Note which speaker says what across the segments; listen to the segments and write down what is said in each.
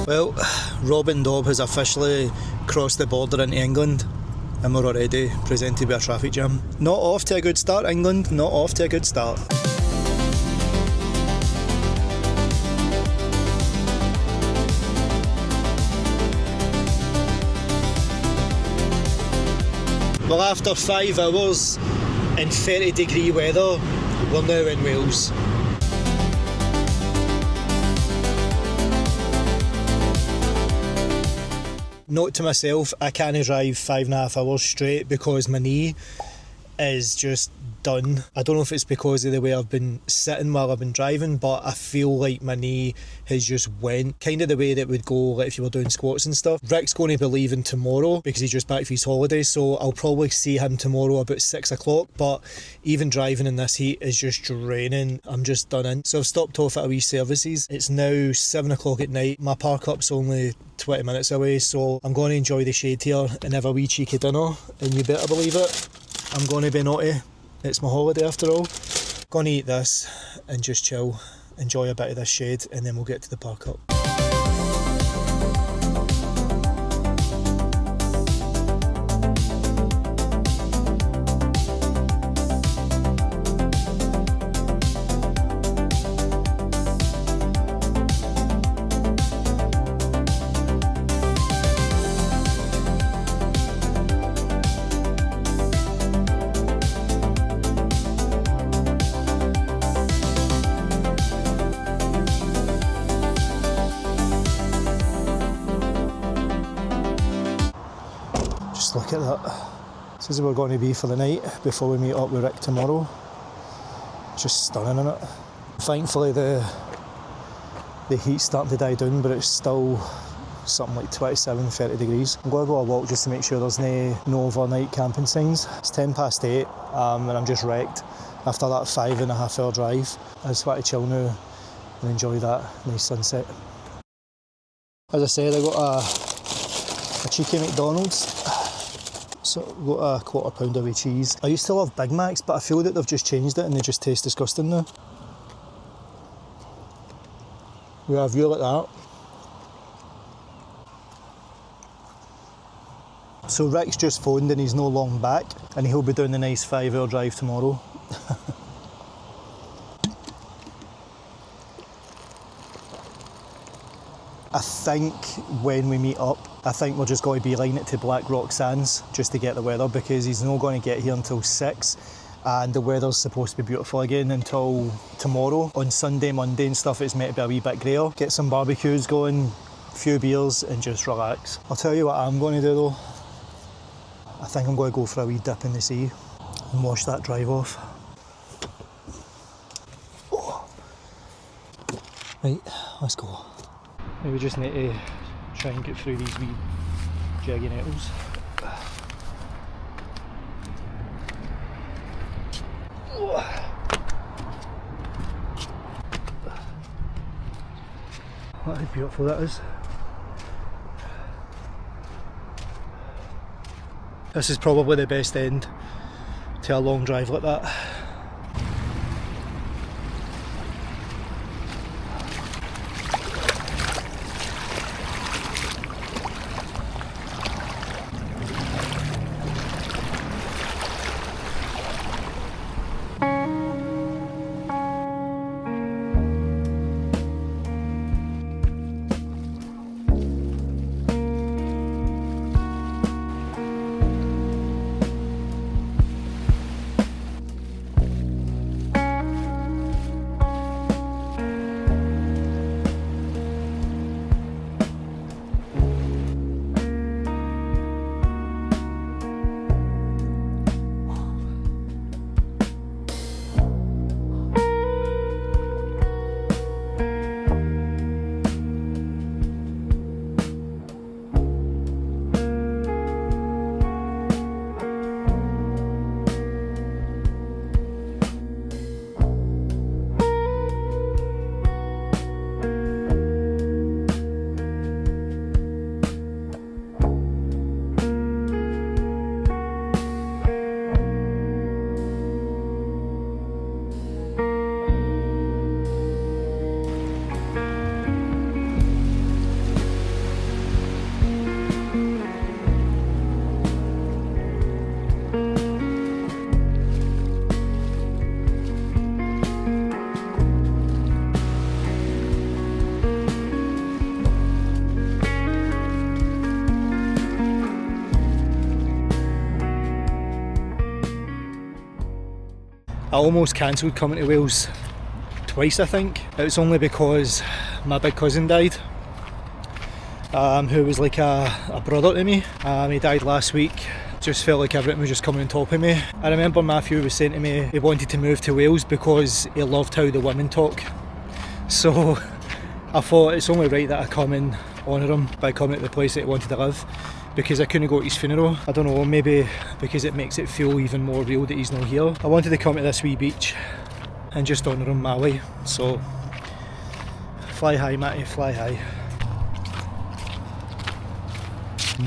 Speaker 1: Well, Robin Dobb has officially crossed the border into England and we're already presented with a traffic jam. Not off to a good start, England, not off to a good start. Well, after 5 hours in 30-degree weather, we're now in Wales. Note to myself, I can't drive 5.5 hours straight because my knee is just done. I don't know if it's because of the way I've been sitting while I've been driving, but I feel like my knee has just went kind of the way that would go like if you were doing squats and stuff. Rick's going to be leaving tomorrow because he's just back for his holiday, so I'll probably see him tomorrow about 6 o'clock, but even driving in this heat is just draining. I'm just done in. So I've stopped off at a wee services. It's now 7 o'clock at night. My park up's only 20 minutes away, so I'm going to enjoy the shade here and have a wee cheeky dinner, and you better believe it, I'm going to be naughty. It's my holiday after all. Gonna eat this and just chill, enjoy a bit of this shade, and then we'll get to the park up. Just look at that. This is where we're going to be for the night before we meet up with Rick tomorrow. Just stunning, isn't it? Thankfully the heat's starting to die down, but it's still something like 27, 30 degrees. I'm going to go a walk just to make sure there's no overnight camping signs. It's 8:10 and I'm just wrecked after that 5.5 hour drive. I just want to chill now and enjoy that nice sunset. As I said, I got a cheeky McDonald's. So got a quarter pounder with cheese. I used to love Big Macs, but I feel that they've just changed it and they just taste disgusting now. We have a view like that. So Rick's just phoned and he's no long back, and he'll be doing the nice 5 hour drive tomorrow. I think when we meet up, I think we're just going to beeline it to Black Rock Sands just to get the weather, because he's not going to get here until 6 and the weather's supposed to be beautiful again until tomorrow. On Sunday, Monday and stuff, it's meant to be a wee bit greyer. Get some barbecues going, a few beers and just relax. I'll tell you what I'm going to do though. I think I'm going to go for a wee dip in the sea and wash that drive off. Oh. Right, let's go. Maybe we just need to try and get through these wee jaggy nettles. Look how beautiful that is. This is probably the best end to a long drive like that. I almost cancelled coming to Wales twice, I think. It was only because my big cousin died, who was like a brother to me. He died last week. Just felt like everything was just coming on top of me. I remember Matthew was saying to me he wanted to move to Wales because he loved how the women talk. So I thought it's only right that I come and honour him by coming to the place that he wanted to live, because I couldn't go to his funeral. I don't know, maybe because it makes it feel even more real that he's not here. I wanted to come to this wee beach and just honour him my way. So fly high, Matty, fly high.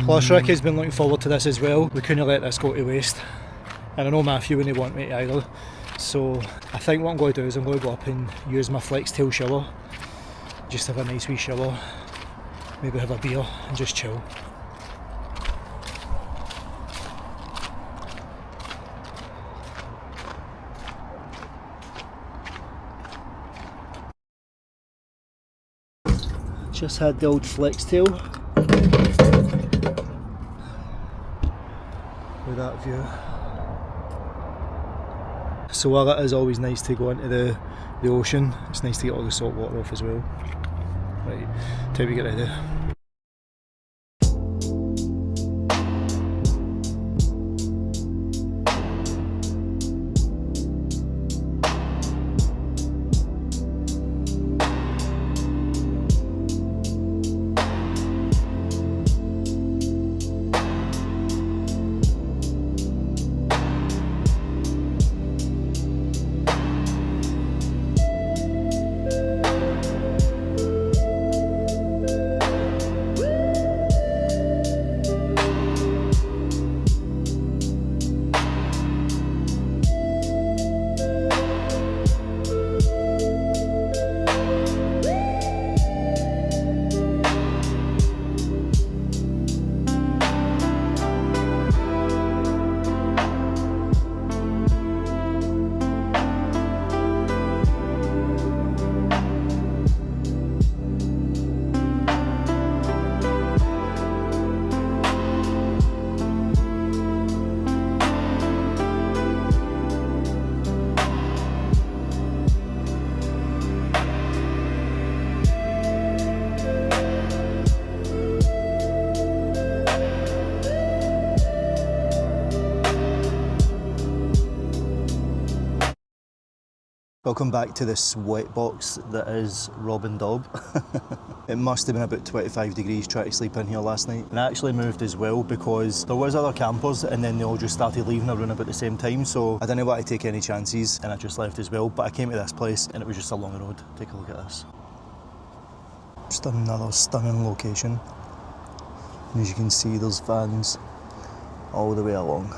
Speaker 1: Plus Rick has been looking forward to this as well. We couldn't let this go to waste. And I know Matthew wouldn't want me to either. So I think what I'm going to do is I'm going to go up and use my flex tail shower. Just have a nice wee shower. Maybe have a beer and just chill. Just had the old flex tail. With that view. So while it is always nice to go into the ocean, it's nice to get all the salt water off as well. Right, time to get ready. Welcome back to this sweat box that is Rob and Dob. It must have been about 25 degrees trying to sleep in here last night. And I actually moved as well because there was other campers and then they all just started leaving around about the same time, so I didn't want to take any chances and I just left as well. But I came to this place and it was just along the road. Take a look at this. Just another stunning location. And as you can see, there's vans all the way along.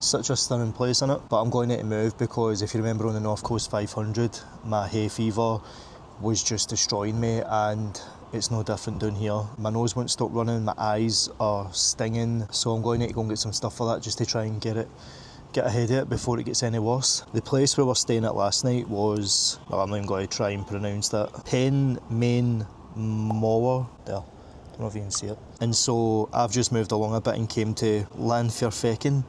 Speaker 1: such a stunning place in it, but I'm going to need to move because if you remember on the North Coast 500, my hay fever was just destroying me, and it's no different down here. My nose won't stop running, my eyes are stinging, so I'm going to need to go and get some stuff for that just to try and get ahead of it before it gets any worse. The place we were staying at last night was, well, I'm not even going to try and pronounce that, Pen Main Mower, there, don't know if you can see it. And so I've just moved along a bit and came to Lanferfecken,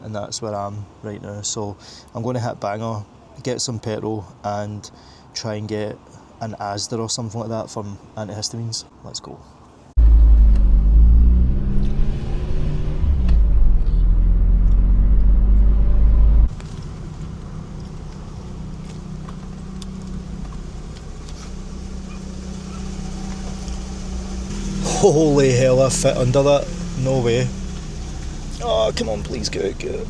Speaker 1: and that's where I am right now. So I'm going to hit Bangor, get some petrol and try and get an Asda or something like that from antihistamines. Let's go. Holy hell, I fit under that. No way. Oh, come on, please, get out, get out.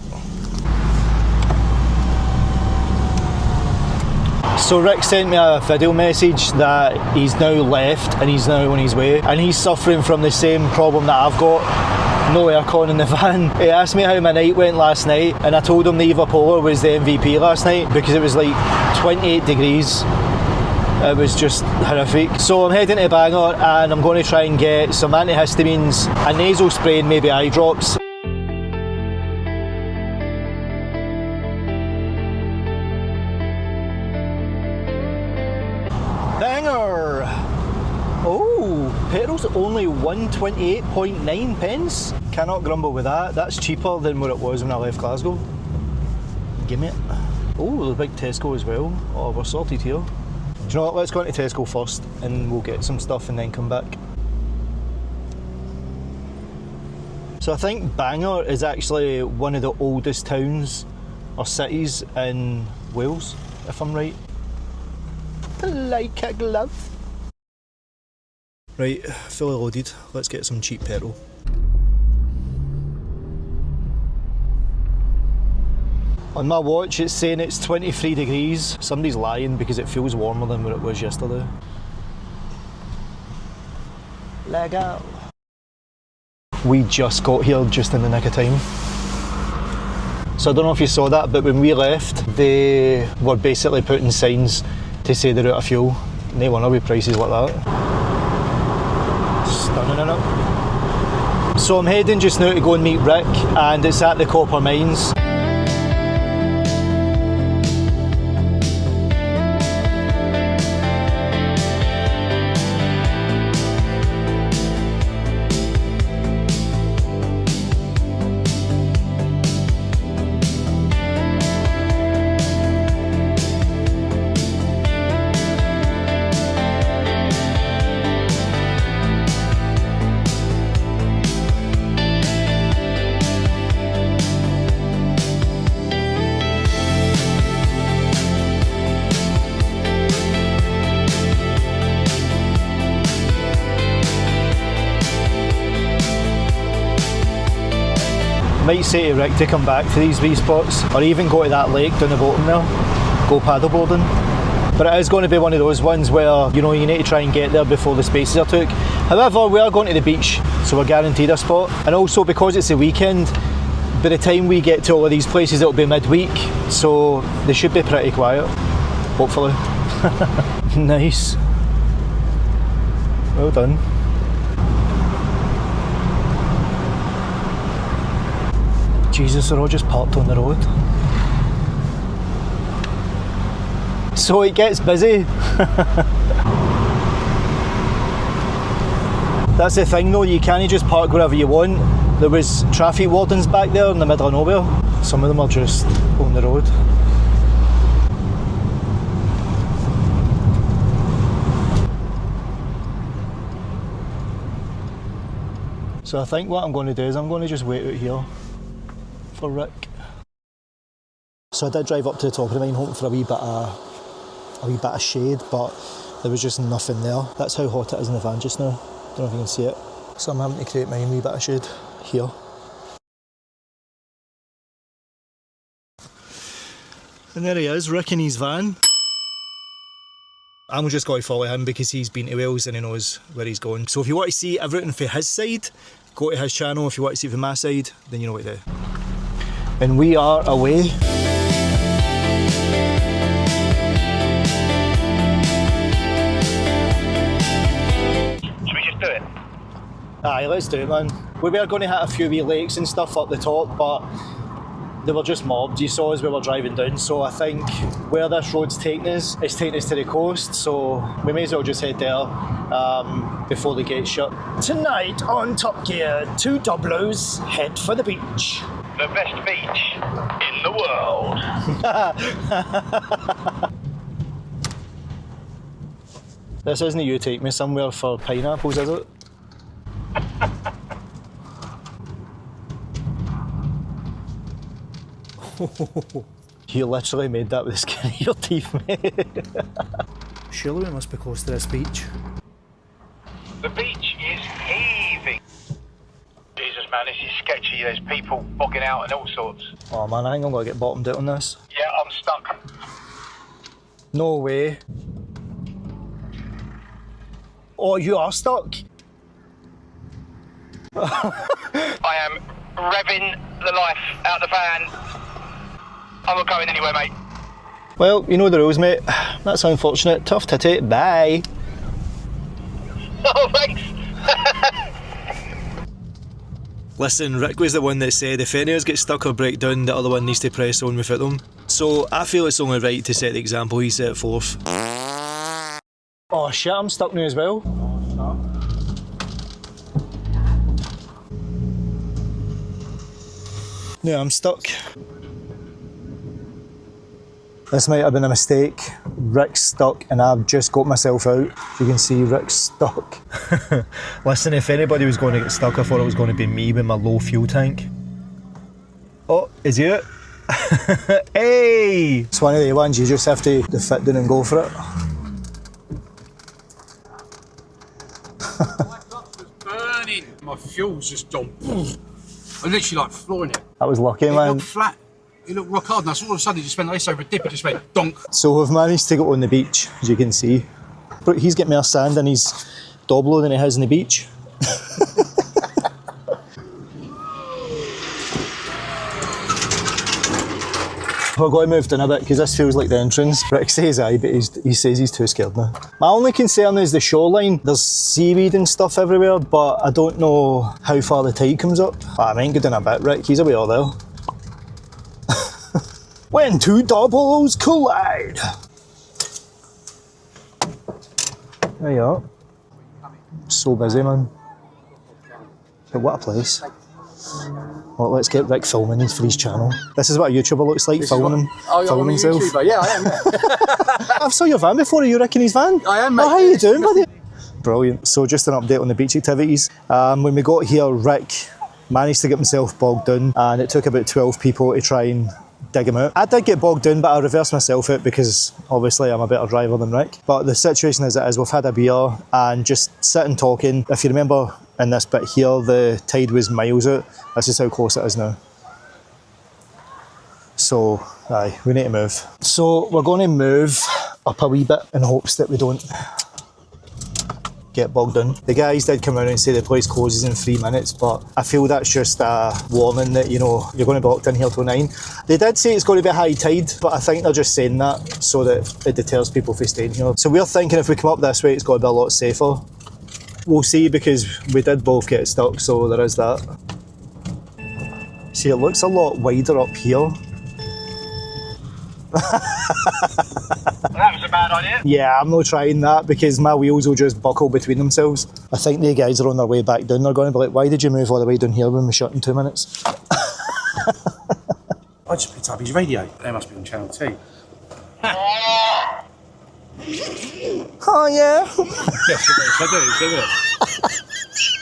Speaker 1: So Rick sent me a video message that he's now left and he's now on his way, and he's suffering from the same problem that I've got. No aircon in the van. He asked me how my night went last night, and I told him the Eva Polar was the MVP last night because it was like 28 degrees. It was just horrific. So I'm heading to Bangor and I'm going to try and get some antihistamines, a nasal spray and maybe eye drops. Bangor! Oh, petrol's only 128.9 pence. Cannot grumble with that. That's cheaper than what it was when I left Glasgow. Gimme it. Oh, the big Tesco as well. Oh, we're sorted here. Do you know what, let's go into Tesco first and we'll get some stuff and then come back. So I think Bangor is actually one of the oldest towns or cities in Wales, if I'm right. Like a glove. Right, fully loaded, let's get some cheap petrol. On my watch it's saying it's 23 degrees. Somebody's lying because it feels warmer than what it was yesterday. Legal. We just got here just in the nick of time. So I don't know if you saw that, but when we left they were basically putting signs to say they're out of fuel. No wonder with prices like that. Stunning, innit? So I'm heading just now to go and meet Rick, and it's at the copper mines. Might say to Rick to come back to these wee spots, or even go to that lake down the bottom there, go paddleboarding. But it is going to be one of those ones where, you know, you need to try and get there before the spaces are took. However, we are going to the beach, so we're guaranteed a spot. And also because it's a weekend, by the time we get to all of these places it'll be midweek, so they should be pretty quiet, hopefully. Nice. Well done. Jesus, they're all just parked on the road. So it gets busy. That's the thing though, you can't just park wherever you want. There was traffic wardens back there in the middle of nowhere. Some of them are just on the road. So I think what I'm going to do is I'm going to just wait out here for Rick. So I did drive up to the top of the mine hoping for a wee bit of shade, but there was just nothing there. That's how hot it is in the van just now. Don't know if you can see it. So I'm having to create my own wee bit of shade here. And there he is, Rick in his van. I'm just going to follow him because he's been to Wales and he knows where he's going. So if you want to see everything from his side, go to his channel. If you want to see it from my side, then you know what to do. And we are away.
Speaker 2: Should we just do it?
Speaker 1: Aye, let's do it, man. We were going to hit a few wee lakes and stuff up the top, but they were just mobbed, you saw as we were driving down, so I think where this road's taking us, it's taking us to the coast, so we may as well just head there before the gates shut. Tonight on Top Gear, two Doblos head for the beach.
Speaker 2: The best beach in the world.
Speaker 1: This isn't you take me somewhere for pineapples, is it? You literally made that with the skin of your teeth, mate. Surely we must be close to this beach.
Speaker 2: The beach is heaving. Jesus, man, this is sketchy. There's people bogging out and all sorts.
Speaker 1: Oh man, I think I'm going to get bottomed out on this.
Speaker 2: Yeah, I'm stuck.
Speaker 1: No way. Oh, you are stuck?
Speaker 2: I am revving the life out the van. I'm not going anywhere, mate.
Speaker 1: Well, you know the rules, mate. That's unfortunate. Tough titty. Bye.
Speaker 2: Oh, thanks.
Speaker 1: Listen, Rick was the one that said if any of us get stuck or break down, the other one needs to press on without them. So I feel it's only right to set the example. He set forth. Oh shit, I'm stuck now as well. No, I'm stuck. This might have been a mistake. Rick's stuck and I've just got myself out. You can see Rick's stuck. Listen, if anybody was going to get stuck, I thought it was going to be me with my low fuel tank. Oh, is he it? Hey! It's one of the ones you just have to fit down and go for it.
Speaker 3: My cup was burning. My fuel's just gone. I literally like flooring it.
Speaker 1: That was lucky,
Speaker 3: It
Speaker 1: man.
Speaker 3: looked flat. It looked rock hard, and all of a sudden it just went like this over a dip. It just went donk.
Speaker 1: So we've managed to get on the beach, as you can see. But he's got more sand in his Doblo than he has in the beach. We're going to move down a bit because this feels like the entrance. Rick says aye, but he says he's too scared now. My only concern is the shoreline. There's seaweed and stuff everywhere, but I don't know how far the tide comes up. I might go down a bit, Rick. He's away all there. When two Doblos collide. There you are. So busy, man. But what a place. Well, let's get Rick filming for his channel. This is what a YouTuber looks like, filming himself.
Speaker 3: YouTuber. Yeah, I am. Yeah.
Speaker 1: I've saw your van before. Are you Rick in his van?
Speaker 3: I am, mate.
Speaker 1: Oh, how you doing, buddy? Brilliant. So just an update on the beach activities. When we got here, Rick managed to get himself bogged down, and it took about 12 people to try and dig him out. I did get bogged down, but I reversed myself out because obviously I'm a better driver than Rick. But the situation as it is, we've had a beer and just sitting talking. If you remember in this bit here, the tide was miles out. This is how close it is now. So, aye, we need to move. So we're going to move up a wee bit in hopes that we don't get bogged in. The guys did come out and say the place closes in 3 minutes, but I feel that's just a warning that, you know, you're going to be locked in here till 9. They did say it's going to be high tide, but I think they're just saying that so that it deters people from staying here. So we're thinking if we come up this way, it's got to be a lot safer. We'll see, because we did both get stuck, so there is that. See, it looks a lot wider up here.
Speaker 2: That was a bad idea.
Speaker 1: Yeah, I'm not trying that because my wheels will just buckle between themselves. I think the guys are on their way back down. They're going to be like, why did you move all the way down here when we shut in 2 minutes?
Speaker 3: I just picked up his radio. They must be on Channel 2.
Speaker 1: Oh yeah.
Speaker 3: Yes, it is.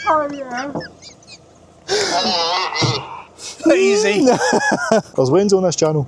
Speaker 1: Oh yeah. Easy. There's wins on this channel.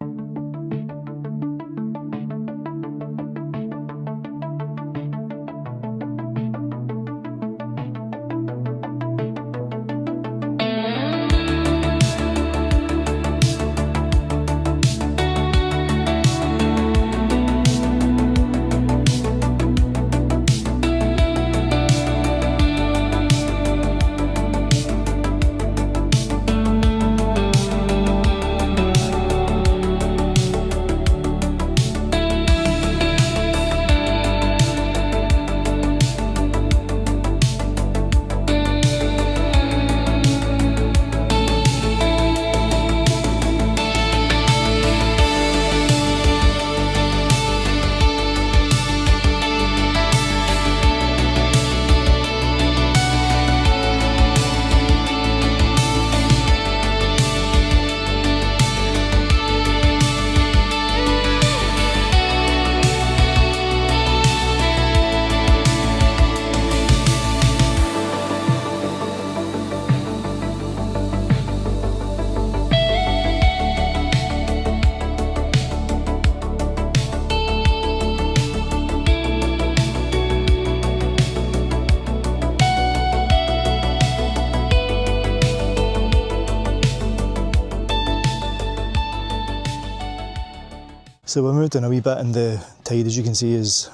Speaker 1: So we moved in a wee bit and the tide, as you can see, is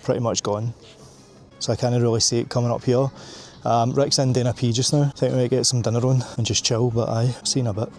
Speaker 1: pretty much gone. So I can't really see it coming up here. Rick's in doing a pee just now. I think we might get some dinner on and just chill, but aye, see you in a bit.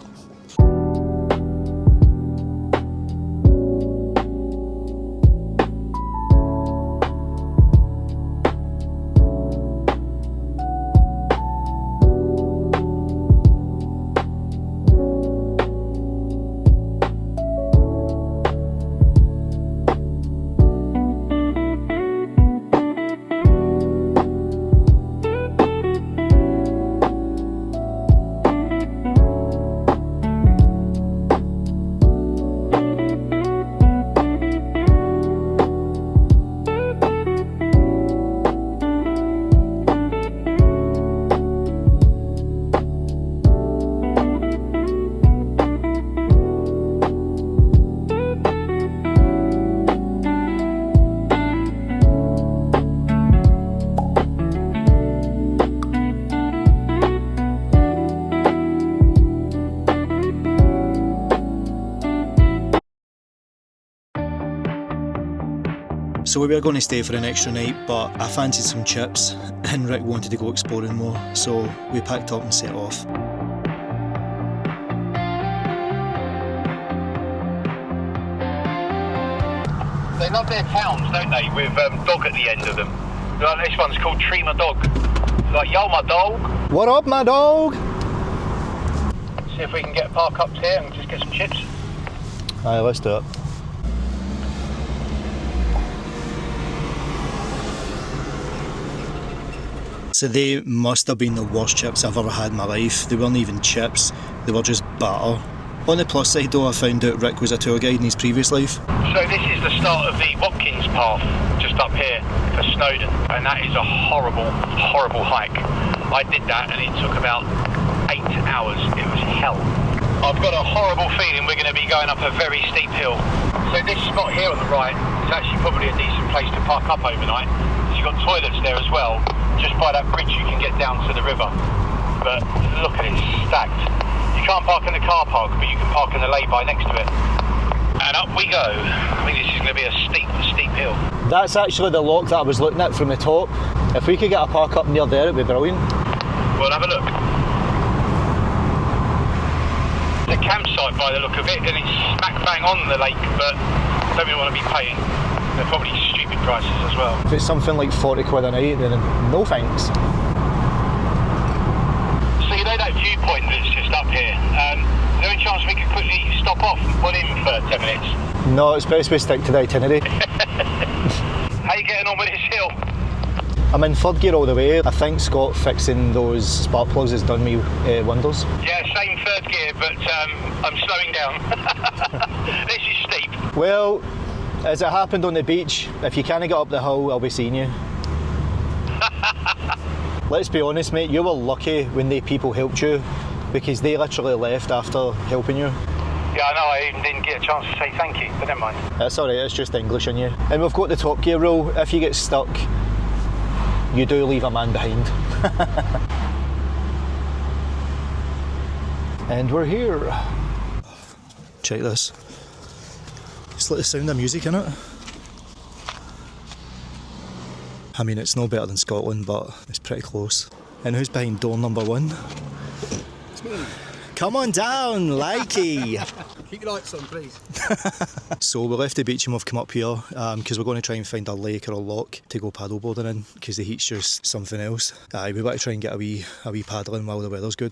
Speaker 1: So we were going to stay for an extra night, but I fancied some chips and Rick wanted to go exploring more, so we packed up and set off.
Speaker 2: They love their towns, don't they, with dog at the end of them. Like this one's called Tree My Dog. It's like, yo, my dog.
Speaker 1: What up, my dog?
Speaker 2: See if we can get a park up here and just get some chips.
Speaker 1: Aye, let's do it. So they must have been the worst chips I've ever had in my life. They weren't even chips, they were just batter. On the plus side though, I found out Rick was a tour guide in his previous life.
Speaker 2: So this is the start of the Watkins path, just up here for Snowdon, and that is a horrible, horrible hike. I did that and it took about 8 hours. It was hell. I've got a horrible feeling we're going to be going up a very steep hill. So this spot here on the right is actually probably a decent place to park up overnight. You've got toilets there as well. Just by that bridge you can get down to the river. But look at it, it's stacked. You can't park in the car park, but you can park in the lay-by next to it. And up we go. I think this is going to be a steep hill.
Speaker 1: That's actually the lock that I was looking at from the top. If we could get a park up near there, it'd be brilliant.
Speaker 2: We'll have a look. The campsite by the look of it, and it's smack bang on the lake, but I don't really want to be paying. They're probably stupid prices as well.
Speaker 1: If it's something like 40 quid a night, then no thanks.
Speaker 2: So you know that viewpoint that's just up here? Is there any chance we could quickly stop off and pull in for 10 minutes?
Speaker 1: No, it's best we stick to the itinerary.
Speaker 2: How you getting on with this hill?
Speaker 1: I'm in third gear all the way. I think Scott fixing those spark plugs has done me wonders.
Speaker 2: Yeah, same third gear, but I'm slowing down. This is steep.
Speaker 1: Well, as it happened on the beach, if you can't get up the hill, I'll be seeing you. Let's be honest, mate, you were lucky when the people helped you, because they literally left after helping you.
Speaker 2: Yeah, I know, I even didn't get a chance to say thank you, but never mind.
Speaker 1: That's alright, it's just English in you. And we've got the top gear rule. If you get stuck, you do leave a man behind. And we're here. Check this. It's like the sound of music in it. I mean, it's no better than Scotland, but it's pretty close. And who's behind door number 1?
Speaker 3: It's me.
Speaker 1: Come on down, likey!
Speaker 3: Keep your lights on, please.
Speaker 1: So we left the beach and we've come up here because we're going to try and find a lake or a loch to go paddleboarding in, because the heat's just something else. We want to try and get a wee paddling while the weather's good.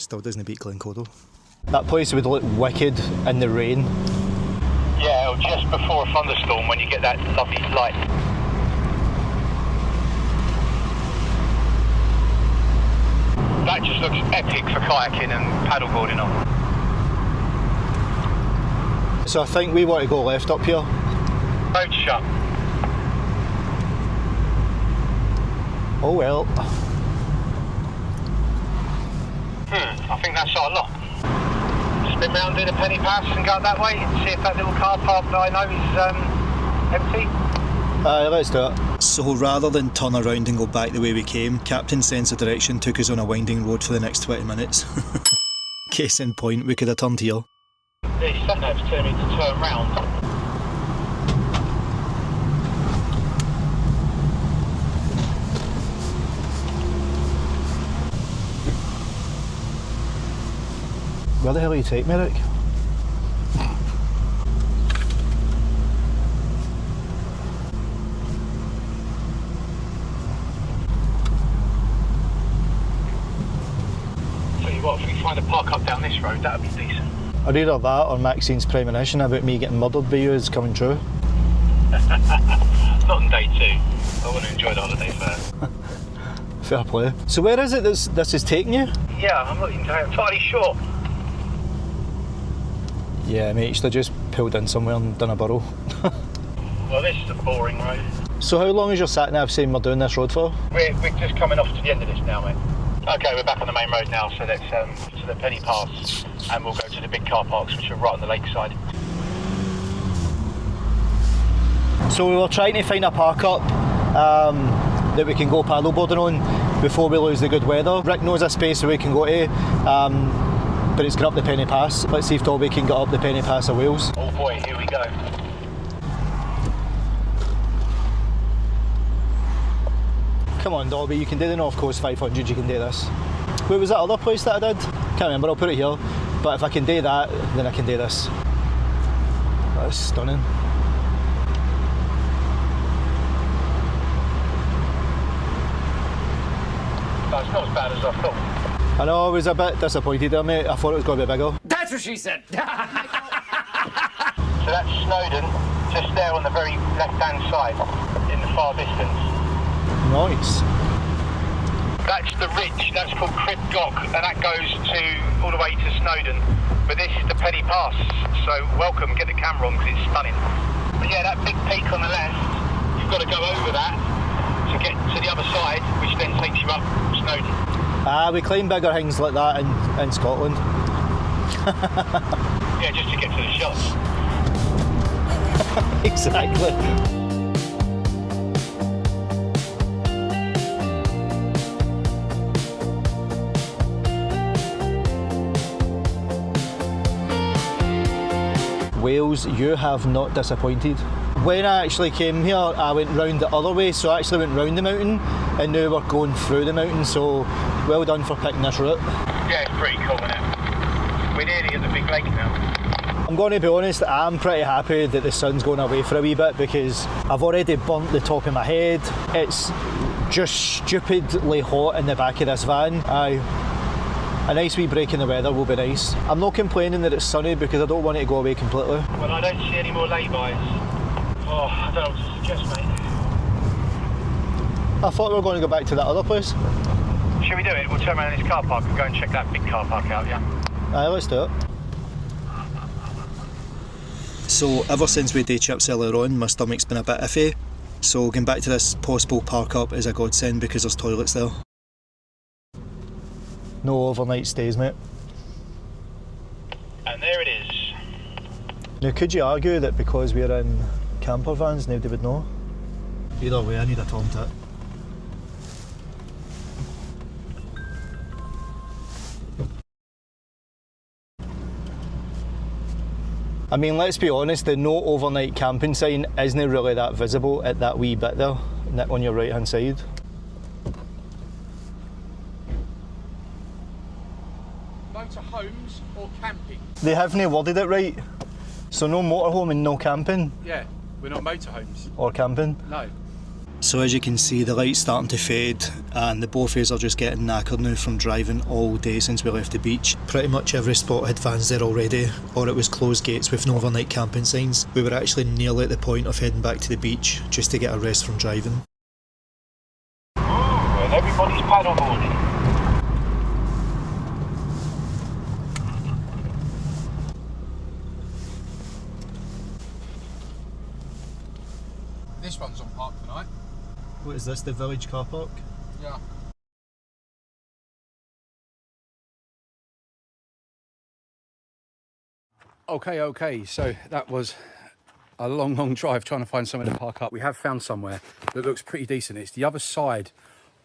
Speaker 1: Still doesn't beat Glencoe though. That place would look wicked in the rain.
Speaker 2: Yeah, or just before a thunderstorm when you get that lovely light. That just looks epic for kayaking and paddleboarding on.
Speaker 1: So I think we want to go left up here.
Speaker 2: Road shut.
Speaker 1: Oh well.
Speaker 2: I think that's our lot. Spin round, do the penny pass and go up that way and see if that little car park that I know is empty.
Speaker 1: Let's do it. So rather than turn around and go back the way we came, Captain's sense of direction took us on a winding road for the next 20 minutes. Case in point, we could have turned here.
Speaker 2: The sat-nav's telling me to turn round.
Speaker 1: Where the hell are you taking me, Rick?
Speaker 2: Tell you what, if we find a park up down this road, that would be decent.
Speaker 1: Or either that or Maxine's premonition about me getting murdered by you is coming true.
Speaker 2: Not on day 2. I want to enjoy the holiday first.
Speaker 1: Fair play. So where is it this is taking you?
Speaker 2: Yeah, I'm not entirely sure.
Speaker 1: Yeah, mate, you should have just pulled in somewhere and done a burrow.
Speaker 2: Well, this is a boring road.
Speaker 1: So how long is your sat-nav saying we're doing this road for?
Speaker 2: We're just coming off to the end of this now, mate. Okay, we're back on the main road now, so let's to the Penny Pass, and we'll go to the big car parks, which are right on the lakeside.
Speaker 1: So we were trying to find a park up that we can go paddleboarding on before we lose the good weather. Rick knows a space where we can go to, but it's got up the Penny Pass. Let's see if Dobby can get up the Penny Pass of Wales.
Speaker 2: Oh boy, here we go.
Speaker 1: Come on, Dobby, you can do the North Coast 500, you can do this. Where was that other place that I did? Can't remember, I'll put it here. But if I can do that, then I can do this. That's stunning.
Speaker 2: That's not as bad as I thought.
Speaker 1: I know, I was a bit disappointed there, mate. I thought it was going to be bigger.
Speaker 3: That's what she said.
Speaker 2: So that's Snowdon, just there on the very left-hand side, in the far distance.
Speaker 1: Nice.
Speaker 2: That's the ridge, that's called Crib Gock, and that goes all the way to Snowdon. But this is the Penny Pass, so welcome, get the camera on because it's stunning. But yeah, that big peak on the left, you've got to go over that to get to the other side, which then takes you up Snowdon.
Speaker 1: We climb bigger things like that in Scotland.
Speaker 2: Yeah, just to get to the shots.
Speaker 1: Exactly. Wales, you have not disappointed. When I actually came here, I went round the other way, so I actually went round the mountain, and now we're going through the mountain, so well done for picking this route.
Speaker 2: Yeah, it's pretty cool, isn't it? We're nearly at the big lake now.
Speaker 1: I'm going to be honest, I'm pretty happy that the sun's going away for a wee bit because I've already burnt the top of my head. It's just stupidly hot in the back of this van. A nice wee break in the weather will be nice. I'm not complaining that it's sunny because I don't want it to go away completely.
Speaker 2: Well, I don't see any more lay-bys. Oh, I don't know what to suggest, mate.
Speaker 1: I thought we were going to go back to that other place.
Speaker 2: Should we do it? We'll turn around in this car park and go and check that big car park out, yeah?
Speaker 1: Aye, let's do it. So, ever since we day trips earlier on, my stomach's been a bit iffy. So, going back to this possible park up is a godsend because there's toilets there. No overnight stays, mate.
Speaker 2: And there it is.
Speaker 1: Now, could you argue that because we're in campervans, nobody would know? Either way, I need a tom tit. I mean, let's be honest, the no overnight camping sign isn't really that visible at that wee bit there, on your right hand side.
Speaker 3: Motorhomes or camping?
Speaker 1: They haven't worded it right. So no motorhome and no camping?
Speaker 3: Yeah, we're not motorhomes.
Speaker 1: Or camping?
Speaker 3: No.
Speaker 1: So as you can see, the light's starting to fade and the both of us are just getting knackered now from driving all day since we left the beach. Pretty much every spot had vans there already, or it was closed gates with no overnight camping signs. We were actually nearly at the point of heading back to the beach just to get a rest from driving.
Speaker 2: Ooh, and everybody's paddleboarding.
Speaker 3: This one's on park tonight.
Speaker 1: What is this, the village car park?
Speaker 3: Yeah. Okay, so that was a long drive trying to find somewhere to park up. We have found somewhere that looks pretty decent. It's the other side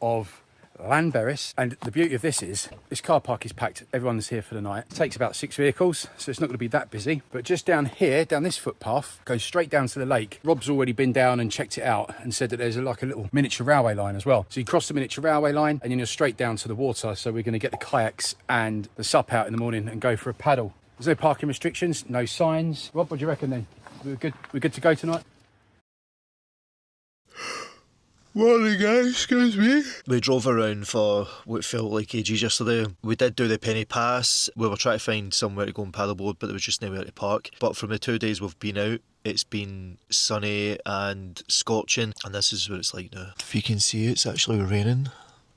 Speaker 3: of Llanberis, and the beauty of this is this car park is packed. Everyone's here for the night. It takes about 6 vehicles, so it's not going to be that busy. But just down here, down this footpath, goes straight down to the lake. Rob's already been down and checked it out and said that there's like a little miniature railway line as well. So you cross the miniature railway line and then you're straight down to the water. So we're going to get the kayaks and the sup out in the morning and go for a paddle. There's no parking restrictions, no signs. Rob, what do you reckon then? We're good to go tonight?
Speaker 1: Morning guys, excuse me. We drove around for what felt like ages yesterday. We did do the Penny Pass. We were trying to find somewhere to go and paddleboard, but there was just nowhere to park. But from the 2 days we've been out, it's been sunny and scorching, and this is what it's like now. If you can see, it's actually raining.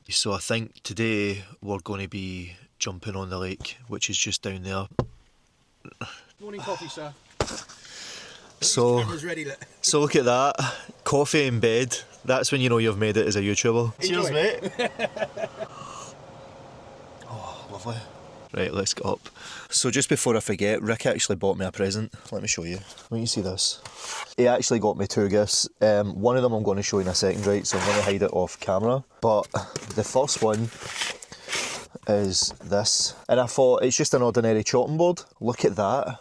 Speaker 1: So I think today we're going to be jumping on the lake, which is just down there.
Speaker 3: Morning coffee, sir.
Speaker 1: So look at that, coffee in bed. That's when you know you've made it as a YouTuber. Cheers, mate. Oh, lovely. Right, let's get up. So just before I forget, Rick actually bought me a present. Let me show you. When you see this, he actually got me 2 gifts. One of them I'm going to show you in a second, right? So I'm going to hide it off camera. But the first one is this, and I thought it's just an ordinary chopping board. Look at that.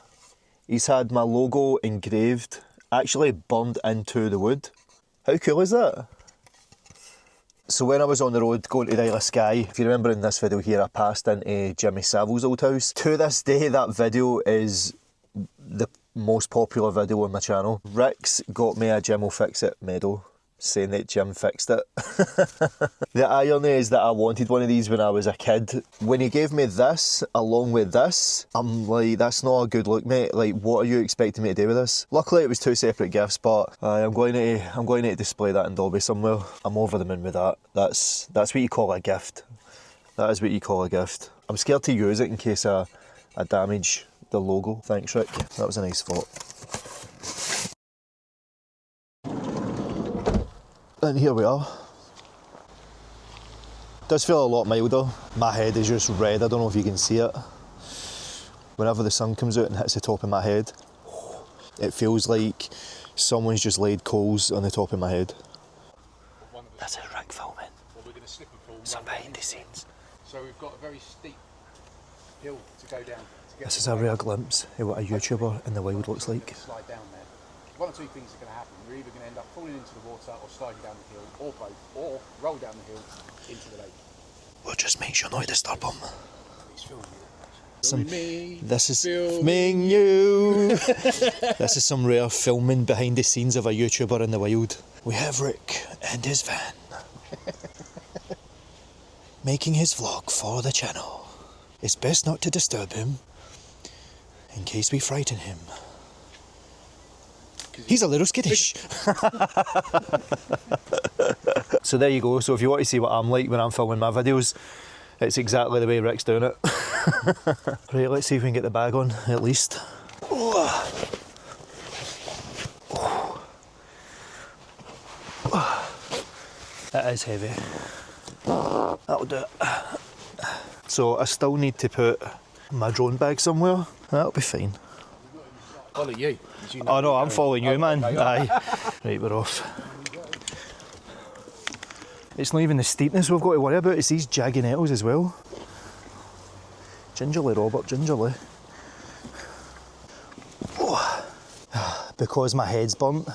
Speaker 1: He's had my logo engraved, actually burned into the wood. How cool is that? So when I was on the road going to the Isle of Skye, if you remember in this video here, I passed into Jimmy Savile's old house. To this day, that video is the most popular video on my channel. Rick's got me a Jim will fix it medal, saying that Jim fixed it. The irony is that I wanted one of these when I was a kid. When he gave me this along with this, I'm like, that's not a good look, mate. Like, what are you expecting me to do with this? Luckily it was 2 separate gifts, but I'm going to display that in Dobby somewhere. I'm over the moon with that. That's what you call a gift. That is what you call a gift. I'm scared to use it in case I damage the logo. Thanks, Rick. That was a nice thought. And here we are. Does feel a lot milder. My head is just red, I don't know if you can see it. Whenever the sun comes out and hits the top of my head, it feels like someone's just laid coals on the top of my head. This is Rick filming.
Speaker 3: Well, we're going to slip and fall.
Speaker 1: Some behind the scenes.
Speaker 3: So we've got a very steep hill to go down.
Speaker 1: This is a rare glimpse of what a YouTuber in the wild looks like.
Speaker 3: Slide down there. One or two things are going to happen. You're either going to end up falling into the water or sliding down the hill, or both, or roll down the hill into the lake.
Speaker 1: We'll just make sure not to disturb him.
Speaker 3: He's filming you.
Speaker 1: This is filming you. This is some rare filming behind the scenes of a YouTuber in the wild. We have Rick and his van making his vlog for the channel. It's best not to disturb him in case we frighten him. He's a little skittish. So there you go. So if you want to see what I'm like when I'm filming my videos, it's exactly the way Rick's doing it. Right, let's see if we can get the bag on at least. That is heavy. That'll do it. So I still need to put my drone bag somewhere. That'll be fine.
Speaker 3: Follow you.
Speaker 1: Oh no, I'm following you, man. Aye. Right, we're off. It's not even the steepness we've got to worry about, it's these jagged nettles as well. Gingerly, Robert, gingerly. Oh. Because my head's burnt,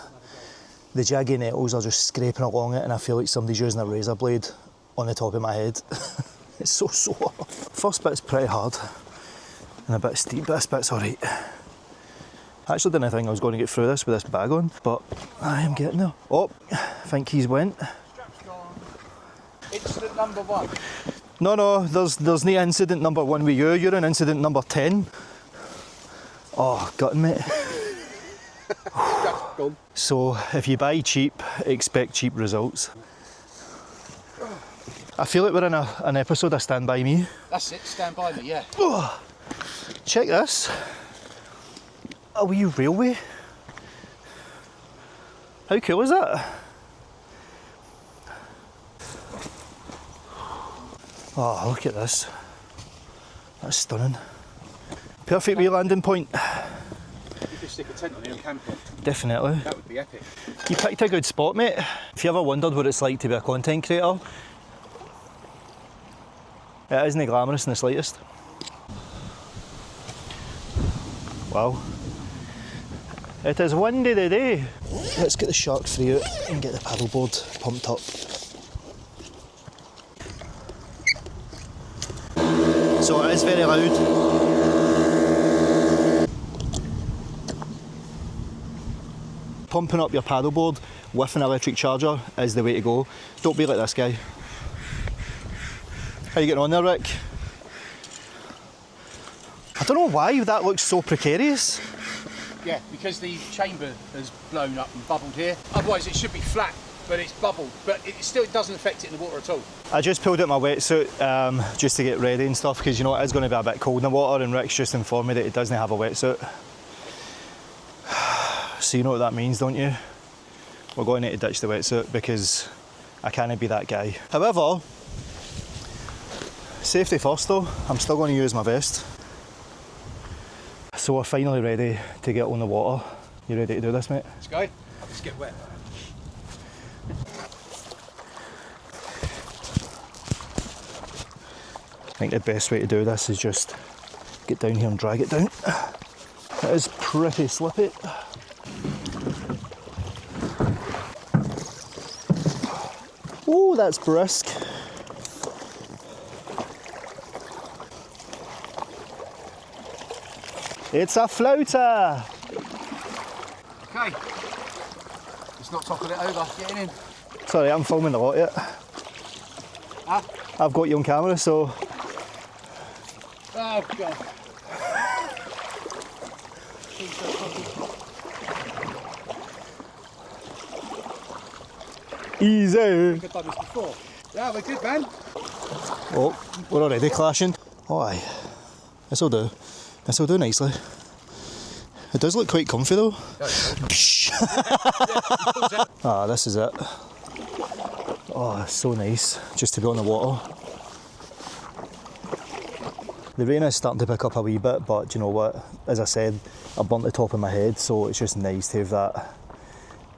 Speaker 1: the jagged nettles are just scraping along it and I feel like somebody's using a razor blade on the top of my head. It's so sore. First bit's pretty hard and a bit steep, but this bit's alright. I actually didn't think I was going to get through this with this bag on, but I am getting there. Oh, I think he's went.
Speaker 3: Incident number 1.
Speaker 1: No, there's no incident number 1 with you. You're in incident number 10. Oh, gutting, mate. So, if you buy cheap, expect cheap results. I feel like we're in an episode of Stand By Me.
Speaker 3: That's it, Stand By Me, yeah.
Speaker 1: Oh, check this. A wee railway. How cool is that? Oh, look at this. That's stunning. Perfect wee landing point.
Speaker 3: You could stick a tent on here and camp it.
Speaker 1: Definitely.
Speaker 3: That would be epic.
Speaker 1: You picked a good spot, mate. If you ever wondered what it's like to be a content creator, it isn't glamorous in the slightest. Wow. It is windy today. Let's get the shark free out and get the paddleboard pumped up. So it is very loud. Pumping up your paddleboard with an electric charger is the way to go. Don't be like this guy. How you getting on there, Rick? I don't know why that looks so precarious.
Speaker 3: Yeah, because the chamber has blown up and bubbled here. Otherwise it should be flat, but it's bubbled. But it still doesn't affect it in the water at all. I
Speaker 1: just pulled out my wetsuit just to get ready and stuff, because you know it is going to be a bit cold in the water, and Rick's just informed me that he doesn't have a wetsuit. So you know what that means, don't you? We're going to need to ditch the wetsuit because I can't be that guy. However, safety first though, I'm still going to use my vest. So we're finally ready to get on the water. You ready to do this, mate?
Speaker 3: Let's go. I'll just get wet.
Speaker 1: I think the best way to do this is just get down here and drag it down. It is pretty slippy. Oh, that's brisk. It's a floater.
Speaker 3: Okay. Let's not topple it over. Getting in.
Speaker 1: Sorry, I'm filming a lot yet.
Speaker 3: Huh?
Speaker 1: I've got you on camera, so.
Speaker 3: Oh God.
Speaker 1: Easy.
Speaker 3: I've done this before. Yeah, we're good, man.
Speaker 1: Oh, we're already clashing. Oh aye. This'll do. This'll do nicely. It does look quite comfy though. Ah, this is it. Oh, it's so nice just to be on the water. The rain is starting to pick up a wee bit, but do you know what? As I said, I burnt the top of my head, so it's just nice to have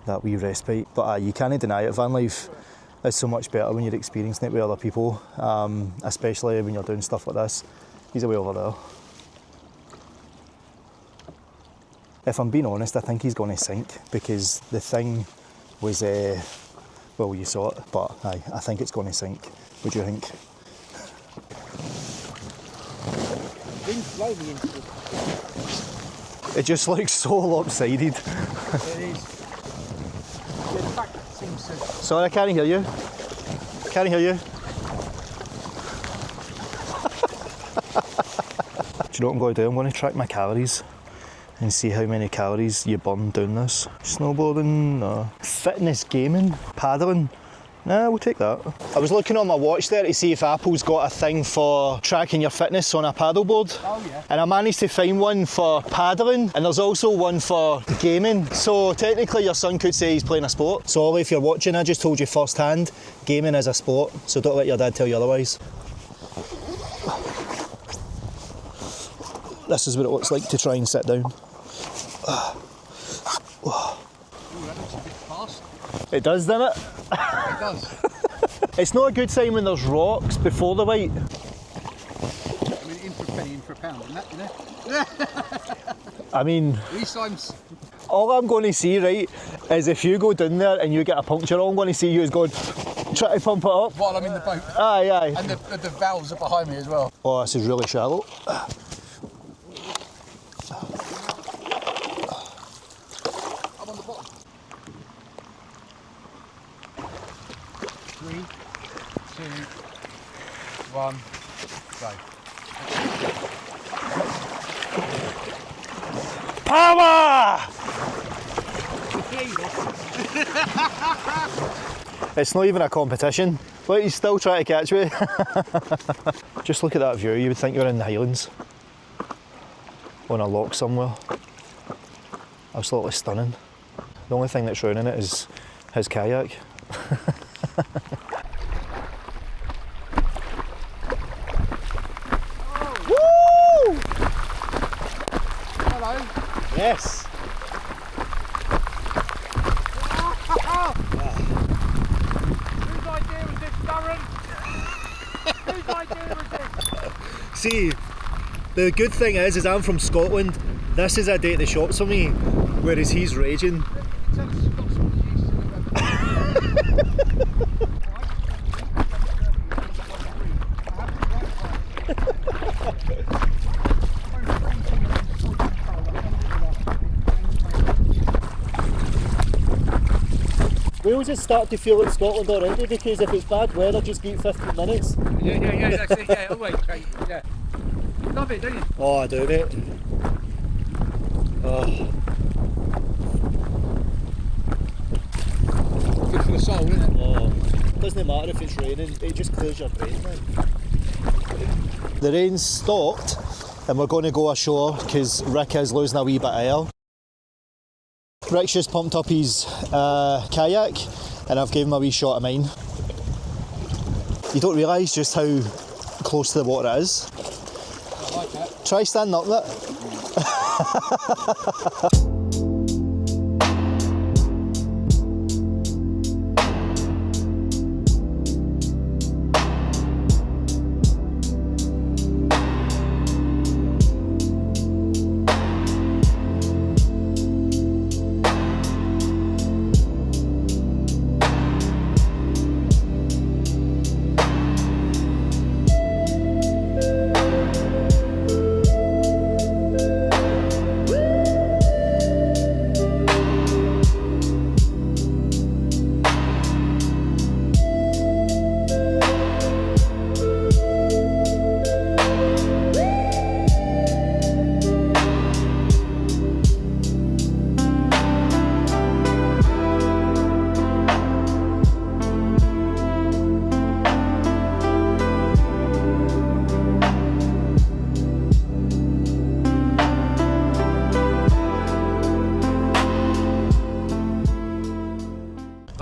Speaker 1: that wee respite. But you can't deny it, van life is so much better when you're experiencing it with other people, especially when you're doing stuff like this. He's away over there. If I'm being honest, I think he's going to sink because the thing was, well, you saw it, but I think it's going to sink. What do you think? It just looks so lopsided. It is.
Speaker 3: Yeah, the back seems to...
Speaker 1: Sorry, I can't hear you. Can't hear you. Do you know what I'm going to do? I'm going to track my calories and see how many calories you burn doing this. Snowboarding, no. Fitness gaming, paddling. Nah, we'll take that. I was looking on my watch there to see if Apple's got a thing for tracking your fitness on a paddleboard.
Speaker 3: Oh yeah.
Speaker 1: And I managed to find one for paddling, and there's also one for gaming. So technically your son could say he's playing a sport. So Ollie, if you're watching, I just told you first hand, gaming is a sport, so don't let your dad tell you otherwise. This is what it looks like to try and sit down. It does, doesn't it?
Speaker 3: It does.
Speaker 1: It's not a good sign when there's rocks before the white.
Speaker 3: I mean, in for a penny, in for a pound, isn't that, you know?
Speaker 1: I mean,
Speaker 3: These times...
Speaker 1: all I'm going to see, right, is if you go down there and you get a puncture, all I'm going to see you is going, try to pump it up.
Speaker 3: While I'm in the boat.
Speaker 1: Aye, aye.
Speaker 3: And the valves are behind me as well.
Speaker 1: Oh, this is really shallow.
Speaker 3: 1, go.
Speaker 1: Power! It's not even a competition, but he's still trying to catch me. Just look at that view, you would think you're in the Highlands. On a loch somewhere. Absolutely stunning. The only thing that's ruining it is his kayak. Woo!
Speaker 3: Hello.
Speaker 1: Yes.
Speaker 3: Whose idea was this, Darren? Whose idea was this?
Speaker 1: See, the good thing is I'm from Scotland. This is a day at the shops for me, whereas he's raging. Wales is starting to feel like Scotland already, because if it's bad weather, just give it 15 minutes.
Speaker 3: Yeah, that's it, yeah, always, yeah. Love it, don't you?
Speaker 1: Oh, I do, mate. Oh.
Speaker 3: Good for the soul, isn't it?
Speaker 1: Oh. Doesn't matter if it's raining, it just clears your brain, man. The rain's stopped, and we're going to go ashore because Rick is losing a wee bit of air. Rick's just pumped up his kayak, and I've given him a wee shot of mine. You don't realise just how close to the water it is.
Speaker 3: I like that.
Speaker 1: Try standing up with it.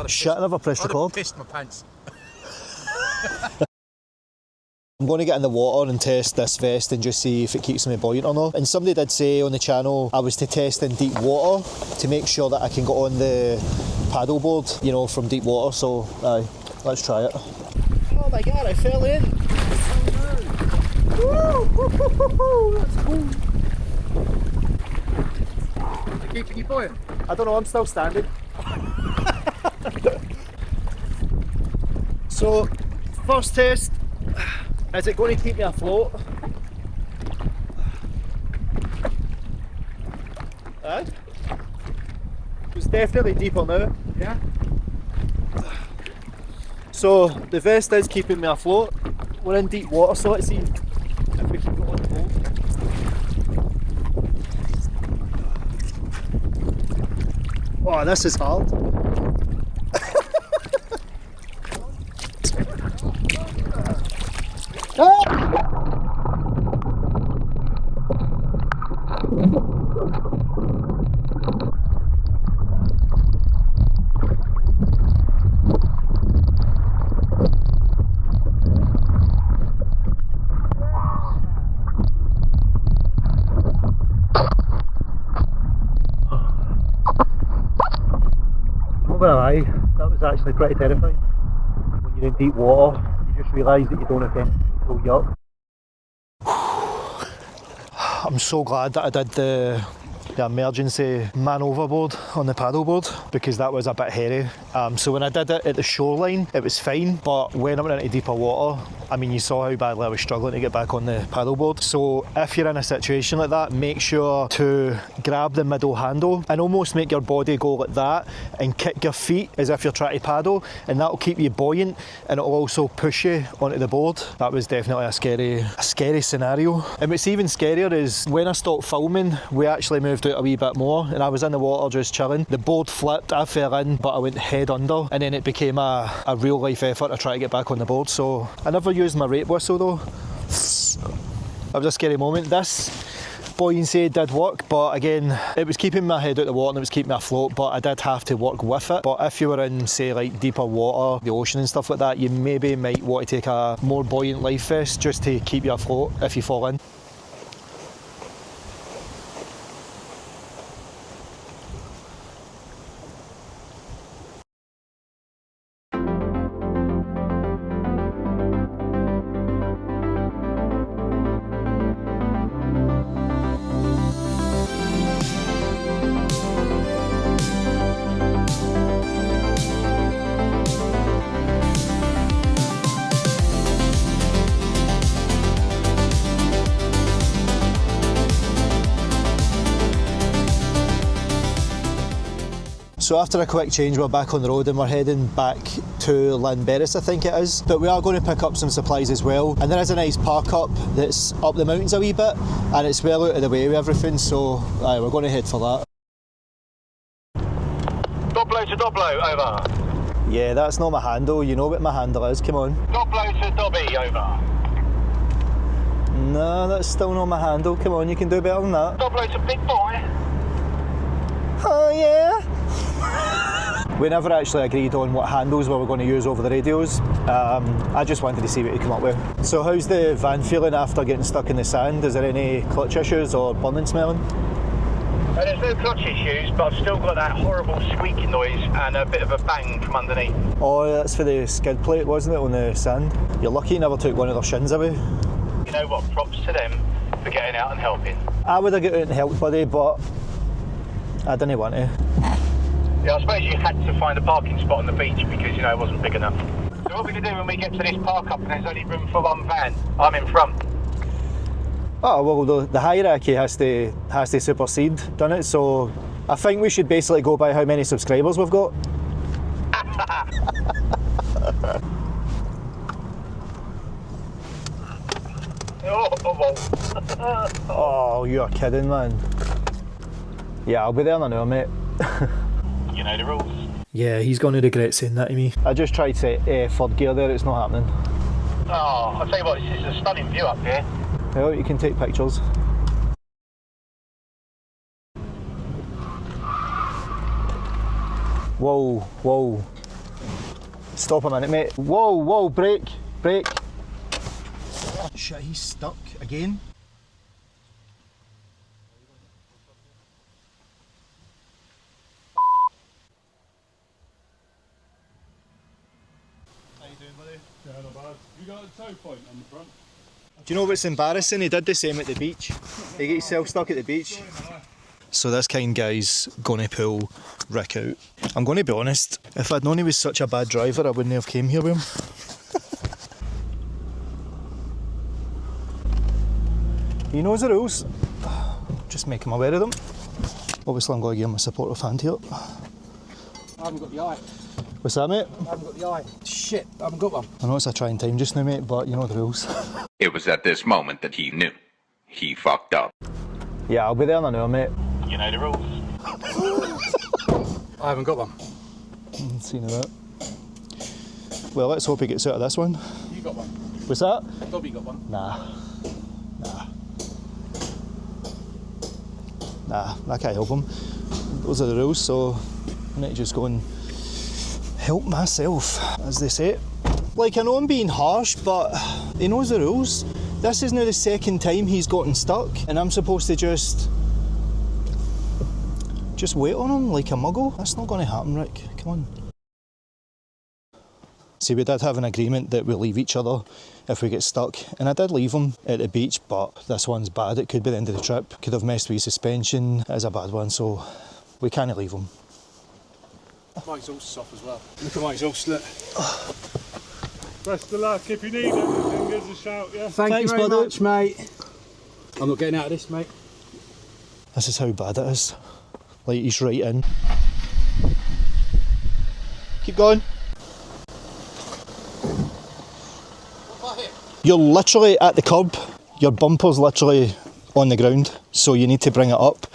Speaker 1: Shit, I never pressed record.
Speaker 3: I'd have pissed my pants.
Speaker 1: I'm going to get in the water and test this vest and just see if it keeps me buoyant or not. And somebody did say on the channel I was to test in deep water to make sure that I can go on the paddleboard, you know, from deep water. So, aye, let's try it. Oh my god, I fell in! Oh no! Woo! That's cool.
Speaker 3: They're keeping you buoyant?
Speaker 1: I don't know, I'm still standing. So, first test, is it going to keep me afloat? It's definitely deeper now.
Speaker 3: Yeah.
Speaker 1: So, the vest is keeping me afloat. We're in deep water, so let's see if we can go on the boat. Oh, this is hard. Well, aye, that was actually pretty terrifying. When you're in deep water, you just realise that you don't have anything to pull you up. I'm so glad that I did the emergency man overboard on the paddleboard, because that was a bit hairy. So when I did it at the shoreline, it was fine, but when I went into deeper water, I mean, you saw how badly I was struggling to get back on the paddleboard. So if you're in a situation like that, make sure to grab the middle handle and almost make your body go like that and kick your feet as if you're trying to paddle, and that'll keep you buoyant and it'll also push you onto the board. That was definitely a scary scenario. And what's even scarier is when I stopped filming, we actually moved out a wee bit more and I was in the water just chilling. The board flipped, I fell in, but I went head under, and then it became a real life effort to try to get back on the board. So I never used my rape whistle though. That was a scary moment. This buoyancy did work, but again, it was keeping my head out of the water and it was keeping me afloat, but I did have to work with it. But if you were in, say, like deeper water, the ocean and stuff like that, you maybe might want to take a more buoyant life vest just to keep you afloat if you fall in. So after a quick change, we're back on the road and we're heading back to Llanberis, I think it is. But we are going to pick up some supplies as well. And there is a nice park up that's up the mountains a wee bit, and it's well out of the way with everything, so we're going to head for that.
Speaker 2: Doblo to Doblo, over.
Speaker 1: Yeah, that's not my handle. You know what my handle is, come on.
Speaker 2: Doblo to Dobby, over.
Speaker 1: No, that's still not my handle. Come on, you can do better than that.
Speaker 2: Doblo to Big Boy.
Speaker 1: Oh yeah. We never actually agreed on what handles we were going to use over the radios. I just wanted to see what you come up with. So how's the van feeling after getting stuck in the sand? Is there any clutch issues or burning smelling?
Speaker 2: There's no clutch issues, but I've still got that horrible squeaking noise and a bit of a bang from underneath.
Speaker 1: Oh, that's for the skid plate, wasn't it, on the sand? You're lucky you never took one of their shins away.
Speaker 2: You know what, props to them for getting out and helping.
Speaker 1: I would have got out and helped, buddy, but I didn't want to.
Speaker 2: Yeah, I suppose you had to find a parking spot on the beach because, you know, it wasn't big enough. So what are we going to do when we get to this park up and there's only room for one van? I'm in front.
Speaker 1: Oh, well, the hierarchy has to supersede, doesn't it? So I think we should basically go by how many subscribers we've got. Oh, you're kidding, man. Yeah, I'll be there in an hour, mate.
Speaker 2: You know the rules.
Speaker 1: Yeah, he's going to regret saying that to me. I just tried to third gear there, it's not happening.
Speaker 2: Oh, I'll tell you what, this is a stunning view up here.
Speaker 1: Well, you can take pictures. Whoa, whoa. Stop a minute, mate. Whoa, whoa, brake, brake. Shit, he's stuck again. How you doing, buddy?
Speaker 3: Yeah, not bad. You got a tow point on the front?
Speaker 1: Do you know what's embarrassing? He did the same at the beach. He got himself stuck at the beach. So this kind guy's going to pull Rick out. I'm going to be honest, if I'd known he was such a bad driver, I wouldn't have came here with him. He knows the rules. Just make him aware of them. Obviously I'm going to give him a supportive hand here.
Speaker 3: I haven't got the eye.
Speaker 1: What's that, mate?
Speaker 3: I haven't got the eye. Shit, I haven't got one.
Speaker 1: I know it's a trying time just now, mate, but you know the rules.
Speaker 4: It was at this moment that he knew. He fucked up.
Speaker 1: Yeah, I'll be there in an hour, mate.
Speaker 2: You know the rules.
Speaker 3: I haven't got one.
Speaker 1: Seen that. Well, let's hope he gets out of this one.
Speaker 3: You got one.
Speaker 1: What's that?
Speaker 3: Dobby got one.
Speaker 1: Nah. Nah, I can't help him. Those are the rules, so I need to just go and help myself, as they say. Like, I know I'm being harsh, but he knows the rules. This is now the second time he's gotten stuck, and I'm supposed to just wait on him like a muggle. That's not going to happen, Rick. Come on. See, we did have an agreement that we'll leave each other if we get stuck, and I did leave him at the beach, but this one's bad. It could be the end of the trip. Could have messed with his suspension. It is a bad one, so we can't leave him.
Speaker 3: My exhaust's off as well. Look at my exhaust, look.
Speaker 5: Best of luck. If you need anything, give us a shout, yeah?
Speaker 3: Thanks you very much, mate. I'm not getting out of this, mate.
Speaker 1: This is how bad it is. Like, he's right in. Keep going. You're literally at the curb. Your bumper's literally on the ground, so you need to bring it up.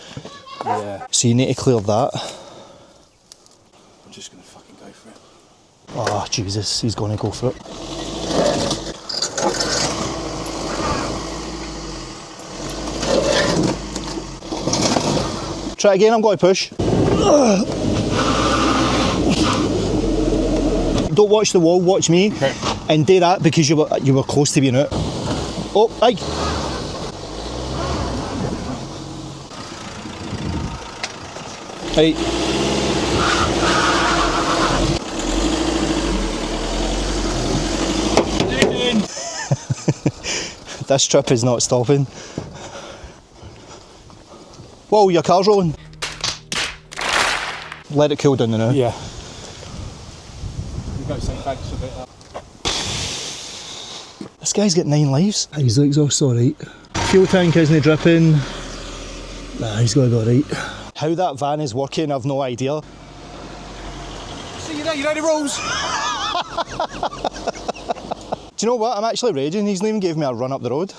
Speaker 3: Yeah.
Speaker 1: So you need to clear that.
Speaker 3: I'm just going to fucking go for it.
Speaker 1: Oh, Jesus, he's going to go for it. Try it again, I'm going to push. Don't watch the wall, watch me.
Speaker 3: Okay.
Speaker 1: And do that because you were close to being out. Oh, aye. Right. This trip is not stopping. Whoa, your car's rolling. Let it cool down now.
Speaker 3: Yeah. You've got to say thanks a bit.
Speaker 1: This guy's got 9 lives. His exhaust's alright. Fuel tank isn't dripping. Nah, he's got to be alright. How that van is working, I've no idea.
Speaker 3: See, you know the rules.
Speaker 1: Do you know what? I'm actually raging. He's not even gave me a run up the road.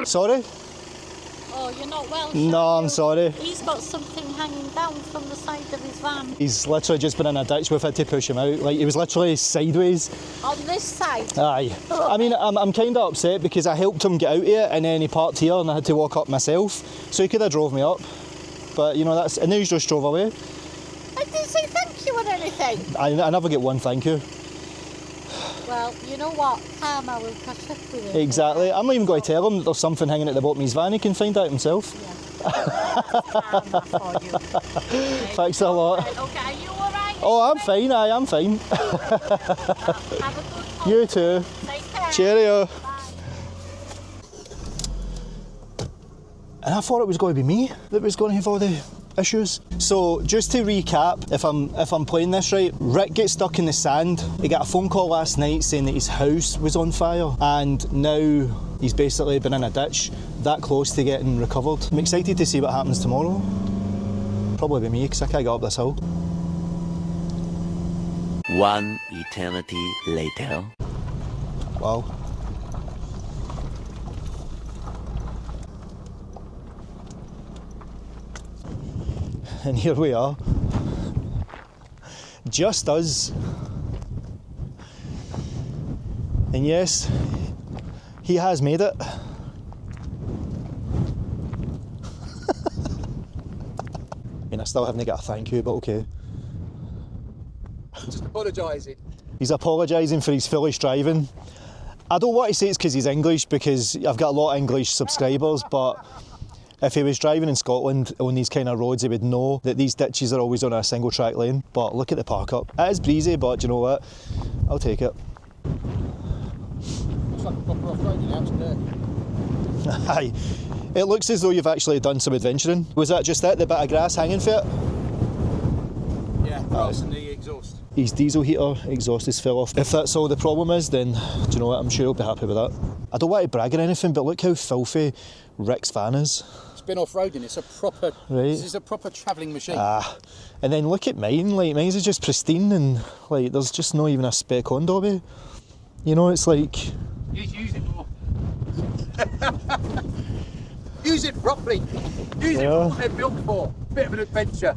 Speaker 1: Sorry?
Speaker 6: Oh, you're not well.
Speaker 1: No, I'm sorry.
Speaker 6: He's got something hanging down from the side of his van.
Speaker 1: He's literally just been in a ditch. We've had to push him out. Like, he was literally sideways.
Speaker 6: On this side?
Speaker 1: Aye. I mean, I'm kind of upset because I helped him get out here and then he parked here and I had to walk up myself. So he could have drove me up. But, you know, that's... And then he just drove away.
Speaker 6: I didn't say thank you or anything.
Speaker 1: I never get one thank you.
Speaker 6: Well, you know what? Karma will catch up with him.
Speaker 1: Exactly. I'm not even going to tell him that there's something hanging at the bottom of his van. He can find out himself.
Speaker 6: Yeah. Karma for you. Okay.
Speaker 1: Thanks a lot.
Speaker 6: Okay, are you alright?
Speaker 1: Oh, I'm fine. I'm fine.
Speaker 6: Have a good one.
Speaker 1: You too.
Speaker 6: Take care.
Speaker 1: Cheerio.
Speaker 6: Bye.
Speaker 1: And I thought it was going to be me that was going to have all the issues. So just to recap, if I'm playing this right, Rick gets stuck in the sand. He got a phone call last night saying that his house was on fire and now he's basically been in a ditch that close to getting recovered. I'm excited to see what happens tomorrow. Probably be me because I can't get up this hill.
Speaker 7: One eternity later.
Speaker 1: Wow. And here we are. Just us. And yes, he has made it. I mean, I still haven't got a thank you, but okay.
Speaker 3: Just apologising.
Speaker 1: He's apologising for his foolish driving. I don't want to say it's because he's English, because I've got a lot of English subscribers, but if he was driving in Scotland on these kind of roads, he would know that these ditches are always on a single track lane. But look at the park up. It is breezy, but do you know what? I'll take it.
Speaker 3: Looks like a proper off-roading out there.
Speaker 1: Aye. It looks as though you've actually done some adventuring. Was that just it, the bit of grass hanging for it?
Speaker 3: Yeah, grass and the exhaust.
Speaker 1: His diesel heater exhaust is fell off. If that's all the problem is, then do you know what? I'm sure he'll be happy with that. I don't want to brag or anything, but look how filthy Rick's van is.
Speaker 3: It's been off-roading. It's a proper.
Speaker 1: Right.
Speaker 3: This is a proper travelling machine.
Speaker 1: Ah, and then look at mine. Like, mine's is just pristine and like there's just not even a speck on Dobby. You know, it's like.
Speaker 3: Use it more. Use it properly. Use it for what they're built for. Bit of an adventure.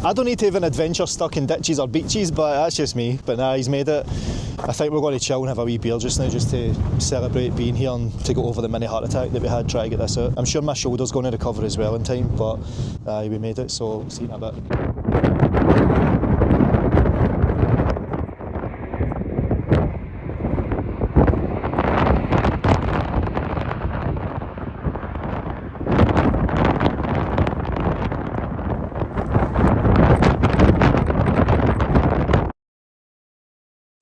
Speaker 1: I don't need to have an adventure stuck in ditches or beaches, but that's just me. But nah, he's made it. I think we're going to chill and have a wee beer just now, just to celebrate being here and to go over the mini heart attack that we had trying to get this out. I'm sure my shoulder's going to recover as well in time, but we made it, so we'll see in a bit.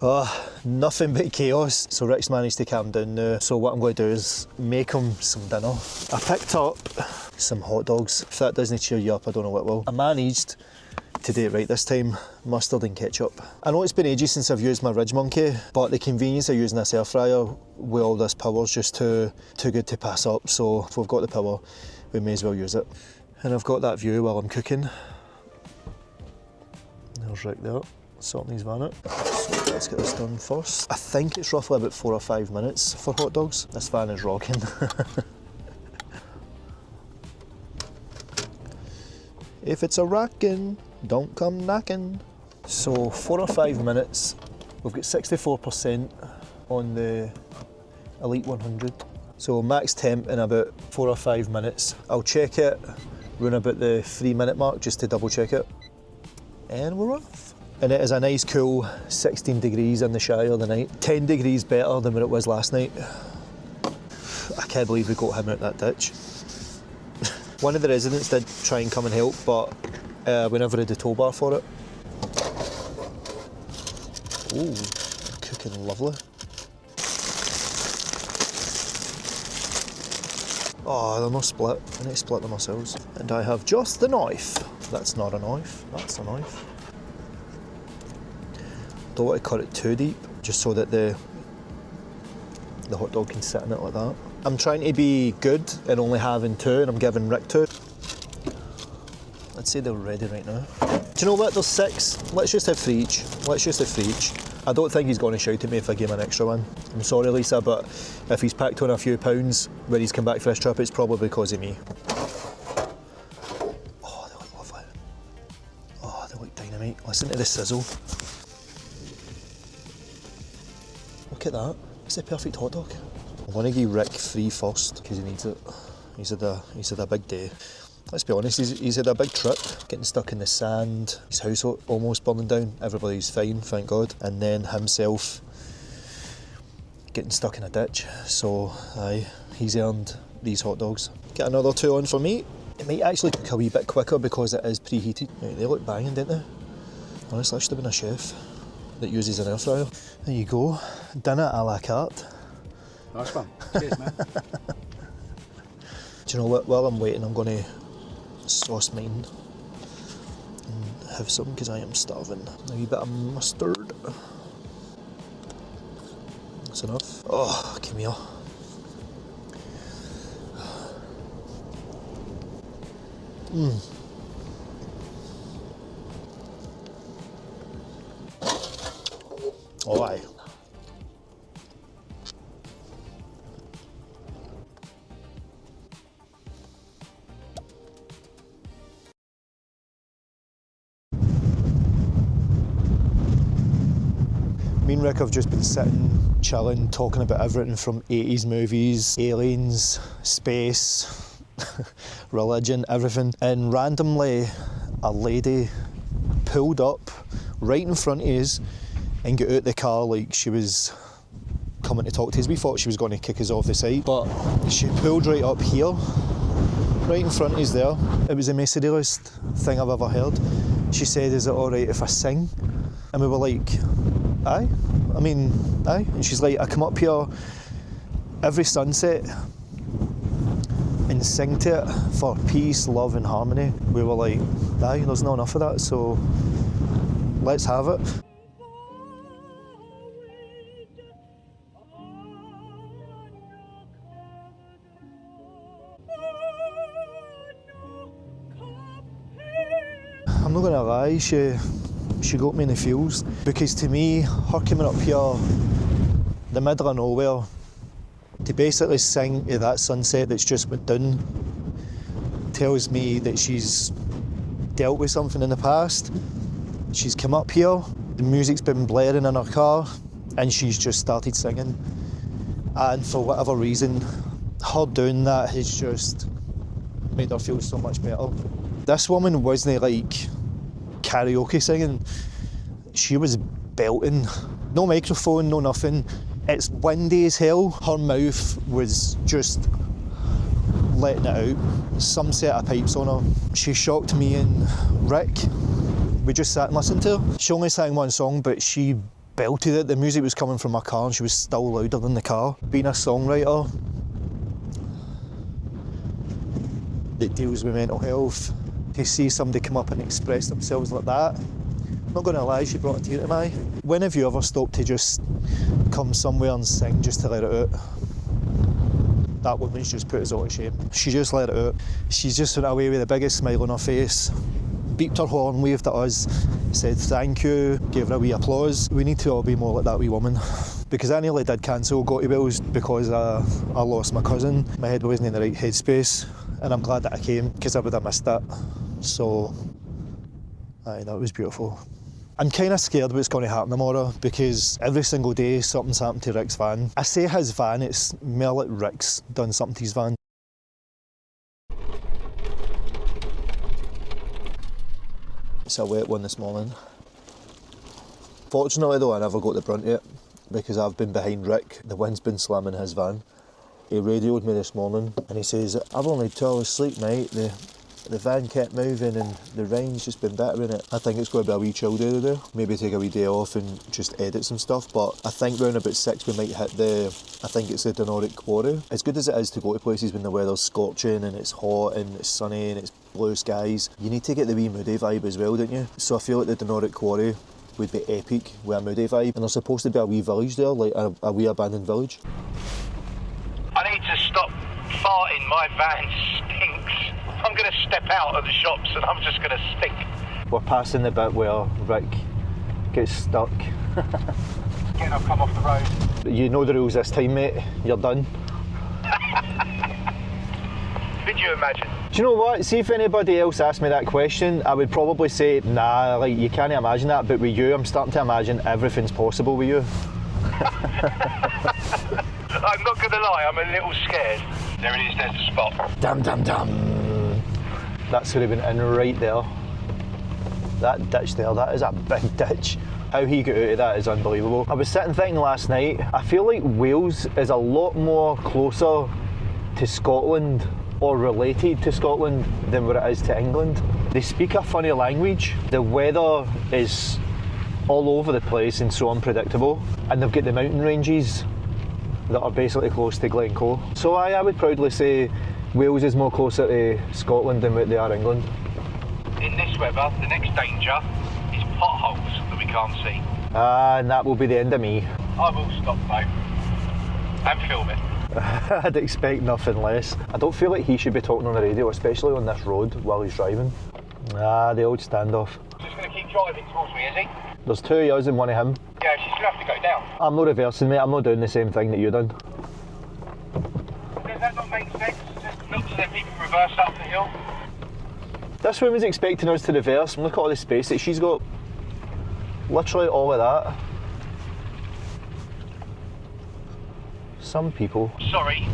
Speaker 1: Oh, nothing but chaos. So Rick's managed to calm down now. So what I'm going to do is make him some dinner. I picked up some hot dogs. If that doesn't cheer you up, I don't know what will. I managed to do it right this time, mustard and ketchup. I know it's been ages since I've used my Ridge Monkey, but the convenience of using this air fryer with all this power is just too good to pass up, so if we've got the power, we may as well use it. And I've got that view while I'm cooking. There's Rick there, sorting his van out. So let's get this done first. I think it's roughly about 4 or 5 minutes for hot dogs. This van is rocking. If it's a rockin', don't come knocking. So 4 or 5 minutes. We've got 64% on the Elite 100. So max temp in about 4 or 5 minutes. I'll check it around about the 3 minute mark just to double check it. And we're off. And it is a nice cool 16 degrees in the Shire tonight. 10 degrees better than what it was last night. I can't believe we got him out that ditch. One of the residents did try and come and help, but we never had a tow bar for it. Ooh, cooking lovely. Oh, they're not split. I need to split them ourselves. And I have just the knife. That's not a knife, that's a knife. Don't want to cut it too deep, just so that the hot dog can sit in it like that. I'm trying to be good and only having 2, and I'm giving Rick 2. I'd say they're ready right now. Do you know what? There's 6. Let's just have 3 each. Let's just have 3 each. I don't think he's going to shout at me if I give him an extra one. I'm sorry, Lisa, but if he's packed on a few pounds when he's come back for this trip, it's probably because of me. Oh, they look lovely. Oh, they look dynamite. Listen to the sizzle. Look at that. It's the perfect hot dog. I'm going to give Rick 3 first because he needs it. He's had a big day. Let's be honest, he's had a big trip, getting stuck in the sand, his house almost burning down. Everybody's fine, thank God. And then himself getting stuck in a ditch. So aye, he's earned these hot dogs. Get another 2 on for me. It might actually cook a wee bit quicker because it is preheated. Right, they look banging, don't they? Honestly, I should have been a chef that uses an air fryer. There you go, dinner a la carte.
Speaker 3: Nice one. Cheers, man.
Speaker 1: Do you know what? While I'm waiting, I'm going to sauce mine and have some because I am starving. A wee bit of mustard. That's enough. Oh, come here. Oh, aye. Me and Rick have just been sitting, chilling, talking about everything from 80s movies, aliens, space, religion, everything. And randomly, a lady pulled up right in front of us and got out the car like she was coming to talk to us. We thought she was going to kick us off the side, but she pulled right up here, right in front of us there. It was the most surrealist thing I've ever heard. She said, "Is it alright if I sing?" And we were like, aye. I mean, aye. And she's like, "I come up here every sunset and sing to it for peace, love and harmony." We were like, aye, there's not enough of that, so let's have it. I'm not gonna lie, she got me in the feels, because to me, her coming up here, the middle of nowhere, to basically sing to that sunset that's just went down, tells me that she's dealt with something in the past. She's come up here, the music's been blaring in her car, and she's just started singing. And for whatever reason, her doing that has just made her feel so much better. This woman wasn't like karaoke singing, she was belting. No microphone, no nothing. It's windy as hell. Her mouth was just letting it out. Some set of pipes on her. She shocked me and Rick. We just sat and listened to her. She only sang one song, but she belted it. The music was coming from her car and she was still louder than the car. Being a songwriter that deals with mental health, to to see somebody come up and express themselves like that, I'm not going to lie, she brought a tear to my eye. When have you ever stopped to just come somewhere and sing just to let it out? That woman's just put us all to shame. She just let it out. She's just went away with the biggest smile on her face, beeped her horn, waved at us, said thank you, gave her a wee applause. We need to all be more like that wee woman. Because I nearly did cancel Got to Bills because I lost my cousin. My head wasn't in the right headspace, and I'm glad that I came because I would have missed that. So, aye, that was beautiful. I'm kind of scared what's going to happen tomorrow because every single day something's happened to Rick's van. I say his van, it's more like Rick's done something to his van. It's a wet one this morning. Fortunately though, I never got the brunt of it because I've been behind Rick. The wind's been slamming his van. He radioed me this morning and he says, I've only had 2 hours sleep, mate. The van kept moving and the rain's just been battering it. I think it's going to be a wee chill day today. Maybe take a wee day off and just edit some stuff. But I think round about 6 we might hit I think it's the Doon Quarry. As good as it is to go to places when the weather's scorching and it's hot and it's sunny and it's blue skies, you need to get the wee moody vibe as well, don't you? So I feel like the Doon Quarry would be epic with a moody vibe. And there's supposed to be a wee village there, like a wee abandoned village.
Speaker 2: I need to stop farting. My van stinks. I'm going to step out of the shops and I'm just going to stink.
Speaker 1: We're passing the bit where Rick gets stuck.
Speaker 2: Again, I've come off the road.
Speaker 1: You know the rules this time, mate. You're done.
Speaker 2: Could you imagine?
Speaker 1: Do you know what? See, if anybody else asked me that question, I would probably say, nah, like, you can't imagine that. But with you, I'm starting to imagine everything's possible with you.
Speaker 2: I'm not going to lie, I'm a little scared. There it is, there's the spot.
Speaker 1: Damn, damn, damn. That should have been in right there. That ditch there, that is a big ditch. How he got out of that is unbelievable. I was sitting thinking last night, I feel like Wales is a lot more closer to Scotland or related to Scotland than what it is to England. They speak a funny language. The weather is all over the place and so unpredictable. And they've got the mountain ranges that are basically close to Glencoe. So I would proudly say Wales is more closer to Scotland than what they are England.
Speaker 2: In this weather, the next danger is potholes that we can't see.
Speaker 1: And that will be the end of me.
Speaker 2: I will stop though, and film it.
Speaker 1: I'd expect nothing less. I don't feel like he should be talking on the radio, especially on this road while he's driving. The old standoff.
Speaker 2: Just going to keep driving towards me, is he?
Speaker 1: There's 2 of us and 1 of him.
Speaker 2: Yeah, she's going to have to go down.
Speaker 1: I'm not reversing, mate. I'm not doing the same thing that you done.
Speaker 2: Does that not make sense? Just not to let people reverse up the hill?
Speaker 1: This woman's expecting us to reverse, and look at all the space that she's got. Literally all of that. Some people.
Speaker 2: Sorry,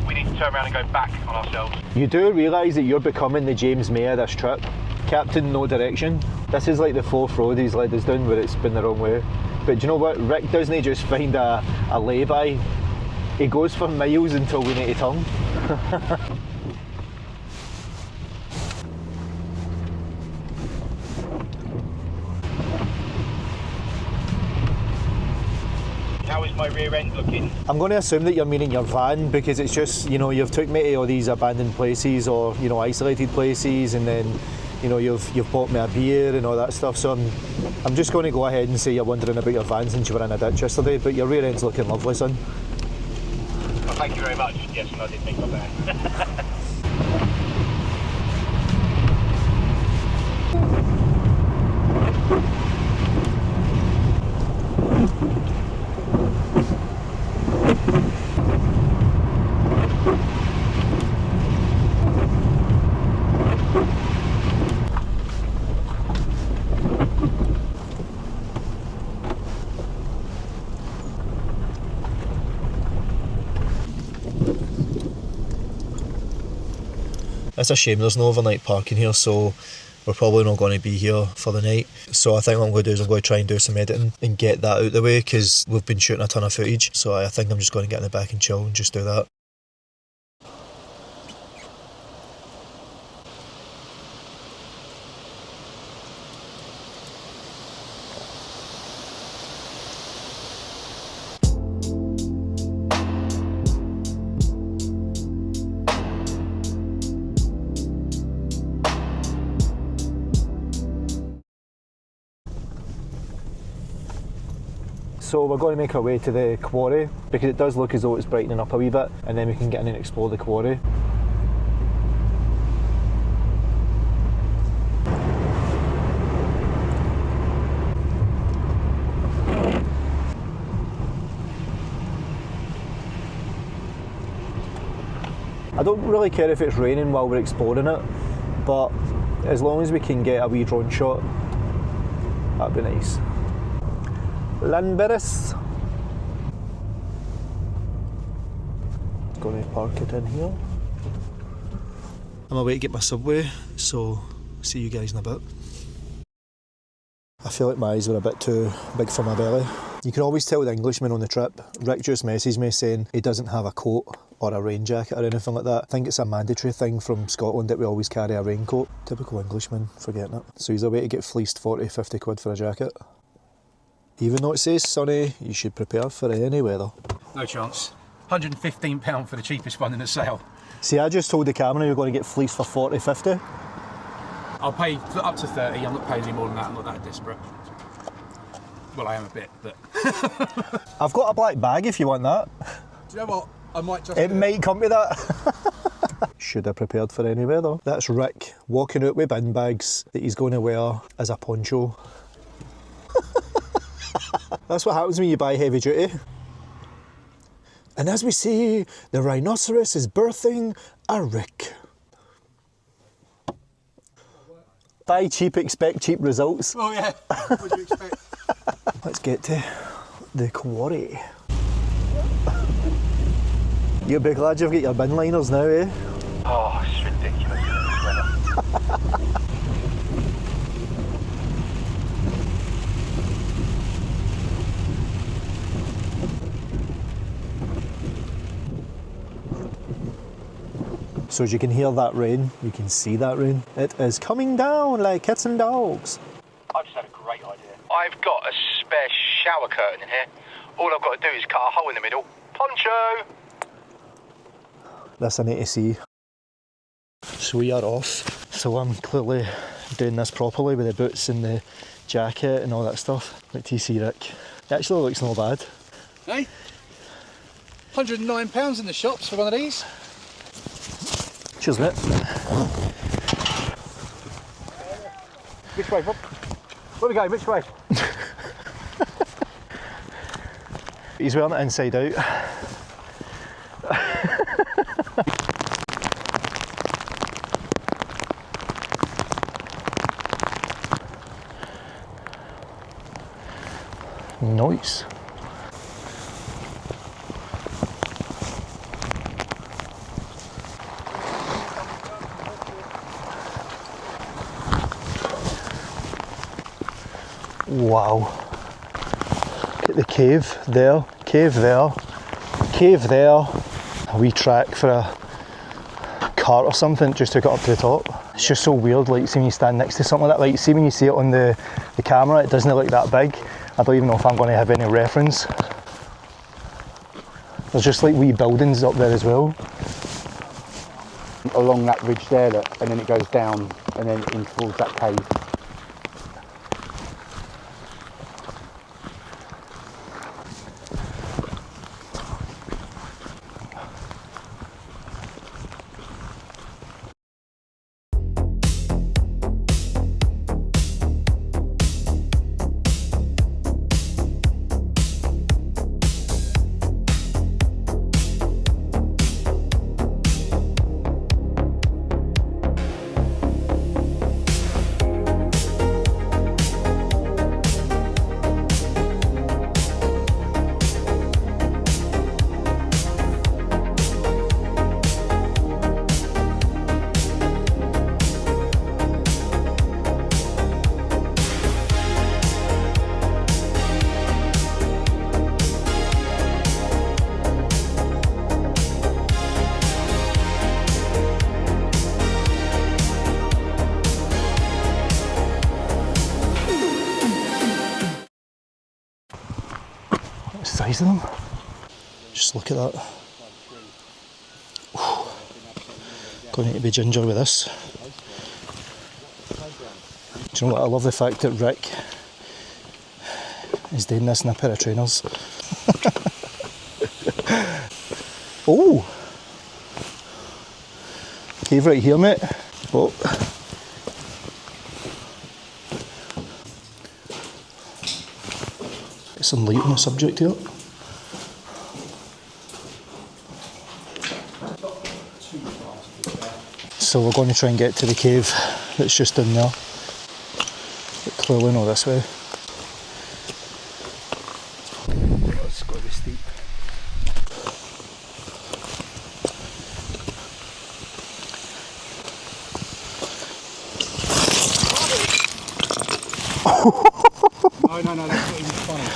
Speaker 2: we need to turn around and go back on ourselves.
Speaker 1: You do realise that you're becoming the James May of this trip. Captain No Direction. This is like the 4th road he's led us down where it's been the wrong way. But do you know what? Rick doesn't just find a lay-by. He goes for miles until we need to turn.
Speaker 2: How is my rear end looking?
Speaker 1: I'm going to assume that you're meaning your van because it's just, you know, you've took me to all these abandoned places or, you know, isolated places, and then, you know, you've bought me a beer and all that stuff. So I'm just going to go ahead and say you're wondering about your van since you were in a ditch yesterday, but your rear end's looking lovely, son.
Speaker 2: Well, thank you very much. Yes, and I did think of that.
Speaker 1: It's a shame there's no overnight parking here, so we're probably not going to be here for the night. So I think what I'm going to do is I'm going to try and do some editing and get that out the way because we've been shooting a ton of footage. So I think I'm just going to get in the back and chill and just do that. So we're going to make our way to the quarry because it does look as though it's brightening up a wee bit, and then we can get in and explore the quarry. I don't really care if it's raining while we're exploring it, but as long as we can get a wee drone shot, that'd be nice. Lanberis. Going to park it in here. I'm away to get my Subway, so see you guys in a bit. I feel like my eyes were a bit too big for my belly. You can always tell the Englishman on the trip. Rick just messaged me saying he doesn't have a coat or a rain jacket or anything like that. I think it's a mandatory thing from Scotland that we always carry a raincoat. Typical Englishman, forgetting it. So he's away to get fleeced 40, 50 quid for a jacket. Even though it says sunny, you should prepare for any weather.
Speaker 3: No chance. £115 for the cheapest one in the sale.
Speaker 1: See, I just told the camera you're going to get fleeced for 40, 50.
Speaker 3: I'll pay up to 30. I'm not paying any more than that. I'm not that desperate. Well, I am a bit, but...
Speaker 1: I've got a black bag if you want that.
Speaker 3: Do you know what? I might just...
Speaker 1: It might come to that. Should have prepared for any weather. That's Rick walking out with bin bags that he's going to wear as a poncho. That's what happens when you buy heavy duty. And as we see, the rhinoceros is birthing a Rick. Buy cheap, expect cheap results.
Speaker 3: Oh yeah, what do you expect?
Speaker 1: Let's get to the quarry. You're big lad, you've got your bin liners now, eh?
Speaker 2: Oh, it's ridiculous.
Speaker 1: So as you can hear that rain, you can see that rain. It is coming down like cats and dogs.
Speaker 2: I just had a great idea. I've got a spare shower curtain in here. All I've got to do is cut a hole in the middle. Poncho!
Speaker 1: This I need to see. So we are off. So I'm clearly doing this properly with the boots and the jacket and all that stuff. Like TC Rick. It actually looks not bad.
Speaker 3: Hey? £109 in the shops for one of these.
Speaker 1: Cheers, mate.
Speaker 3: Which way, Bob? Where we going? Which way?
Speaker 1: He's wearing it inside out. Nice. Wow. Look at the cave there, cave there, cave there. A wee track for a cart or something just to get up to the top. It's just so weird, like see when you stand next to something like that, like see when you see it on the camera, it doesn't look that big. I don't even know if I'm going to have any reference. There's just like wee buildings up there as well.
Speaker 3: Along that ridge there, look, and then it goes down and then in towards that cave.
Speaker 1: Size of them. Just look at that. Going to be ginger with this. Do you know what? I love the fact that Rick He's doing this in a pair of trainers. Oh! Cave right here, mate. Oh. Get some light on the subject here. So we're going to try and get to the cave that's just down there. But clearly not this way. It's got to be steep.
Speaker 3: No, that's not even funny.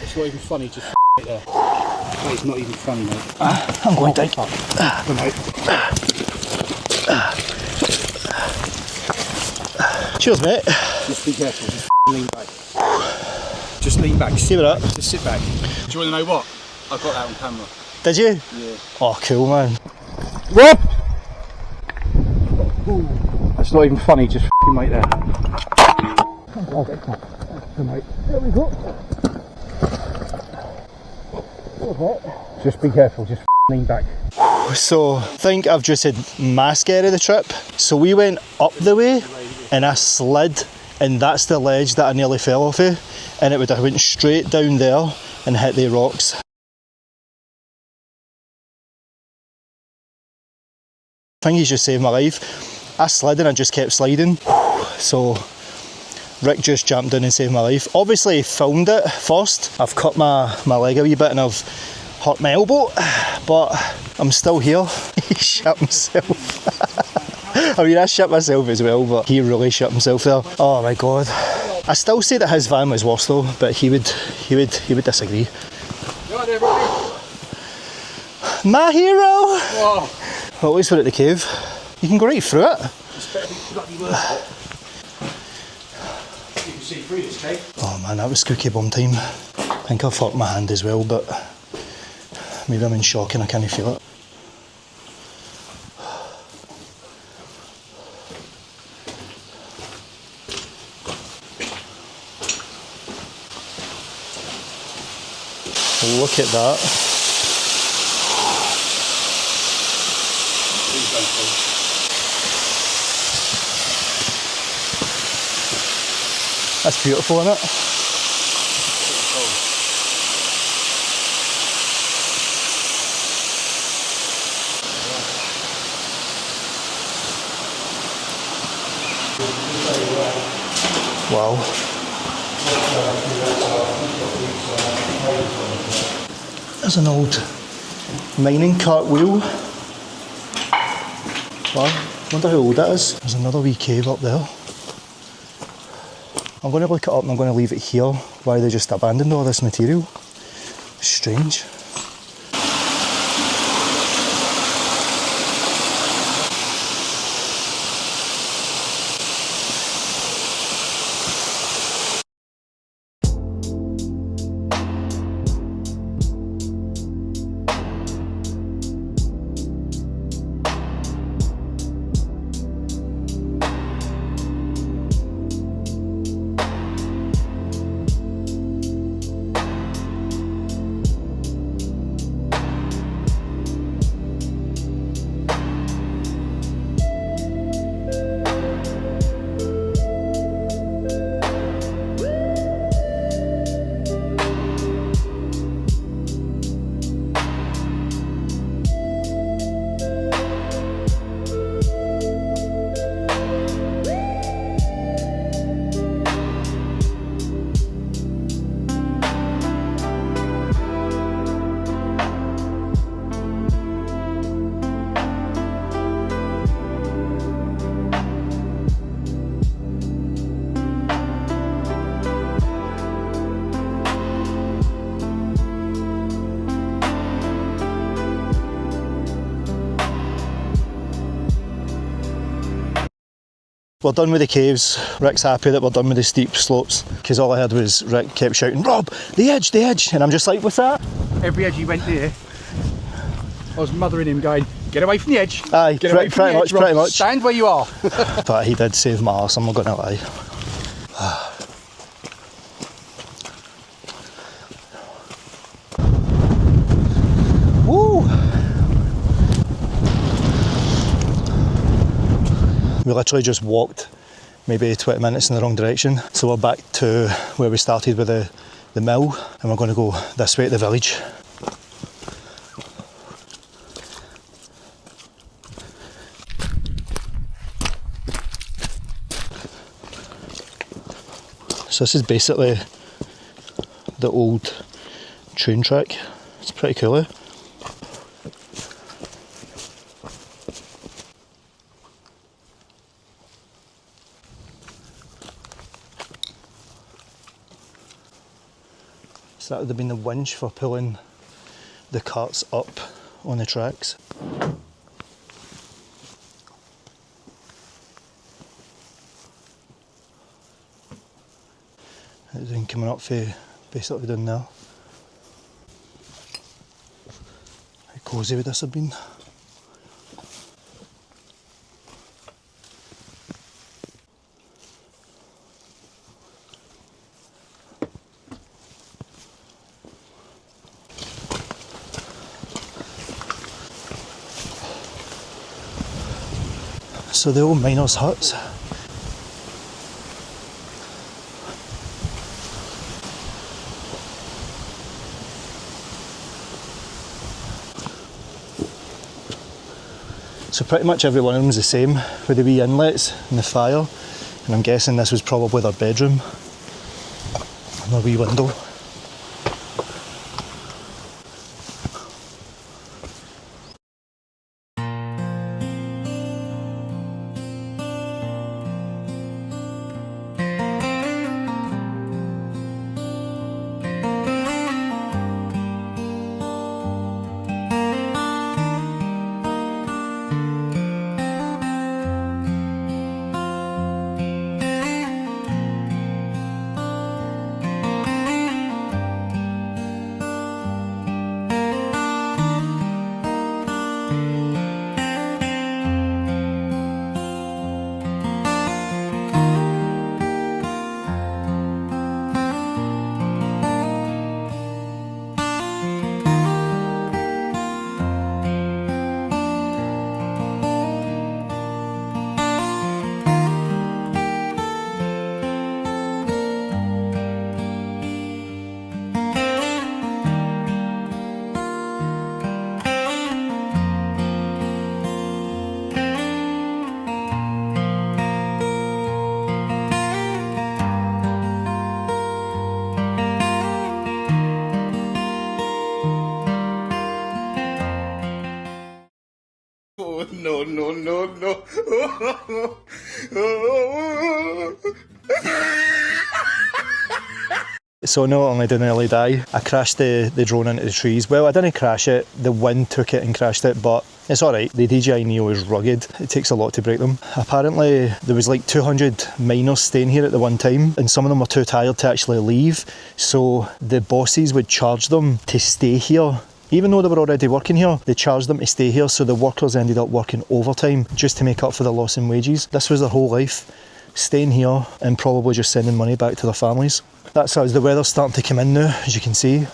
Speaker 3: It's not even funny, just right there. That is not even funny, mate.
Speaker 1: I'm going to take Cheers, mate.
Speaker 3: Just be careful, just lean back. Just lean back.
Speaker 1: See what that?
Speaker 3: Just sit back. Do you want to know what? I got that on camera.
Speaker 1: Did you?
Speaker 3: Yeah.
Speaker 1: Oh, cool, man.
Speaker 3: What? That's not even funny, just mate there. Mate. There we go. Just be careful, just lean back.
Speaker 1: So, I think I've just had my scare of the trip. So we went up the way and I slid, and that's the ledge that I nearly fell off of, and it would have went straight down there and hit the rocks. I think he's just saved my life. I slid and I just kept sliding. So Rick just jumped in and saved my life. Obviously he filmed it first. I've cut my leg a wee bit and I've hurt my elbow, but I'm still here. He shot himself. I mean, I shot myself as well, but he really shot himself there. Oh my god. I still say that his van was worse though, but he would disagree. My hero!
Speaker 3: Whoa.
Speaker 1: Well, at least we're at the cave. You can go right through it.
Speaker 3: It's better be bloody worth it. You can see through this cave.
Speaker 1: Oh man, that was skooky bum time. I think I fucked my hand as well, but maybe I'm in shock and I can't feel it. Look at that. That's beautiful, isn't it? Wow. There's an old mining cart wheel. Wow, wonder how old that is. There's another wee cave up there. I'm going to look it up and I'm going to leave it here. Why they just abandoned all this material. Strange. We're done with the caves. Rick's happy that we're done with the steep slopes, because all I heard was Rick kept shouting, "Rob, the edge, the edge," and I'm just like, what's that?
Speaker 3: Every edge he went near, I was mothering him going, get away from the edge.
Speaker 1: Aye,
Speaker 3: get away from the edge, Rob.
Speaker 1: pretty much.
Speaker 3: Stand where you are.
Speaker 1: But he did save my arse, I'm not going to lie. We literally just walked maybe 20 minutes in the wrong direction. So we're back to where we started with the mill, and we're going to go this way to the village. So this is basically the old train track. It's pretty cool, eh? So that would have been the winch for pulling the carts up on the tracks. It's been coming up for basically down there. How cosy would this have been? So the old miners' huts. So pretty much every one of them is the same, with the wee inlets and the fire, and I'm guessing this was probably their bedroom and their wee window.
Speaker 8: No, no, no, no.
Speaker 1: So not only did I nearly die, I crashed the drone into the trees. Well, I didn't crash it, the wind took it and crashed it, but it's alright. The DJI Neo is rugged, it takes a lot to break them. Apparently there was like 200 miners staying here at the one time, and some of them were too tired to actually leave, so the bosses would charge them to stay here. Even though they were already working here, they charged them to stay here, so the workers ended up working overtime just to make up for the loss in wages. This was their whole life, staying here and probably just sending money back to their families. That's as the weather's starting to come in now, as you can see.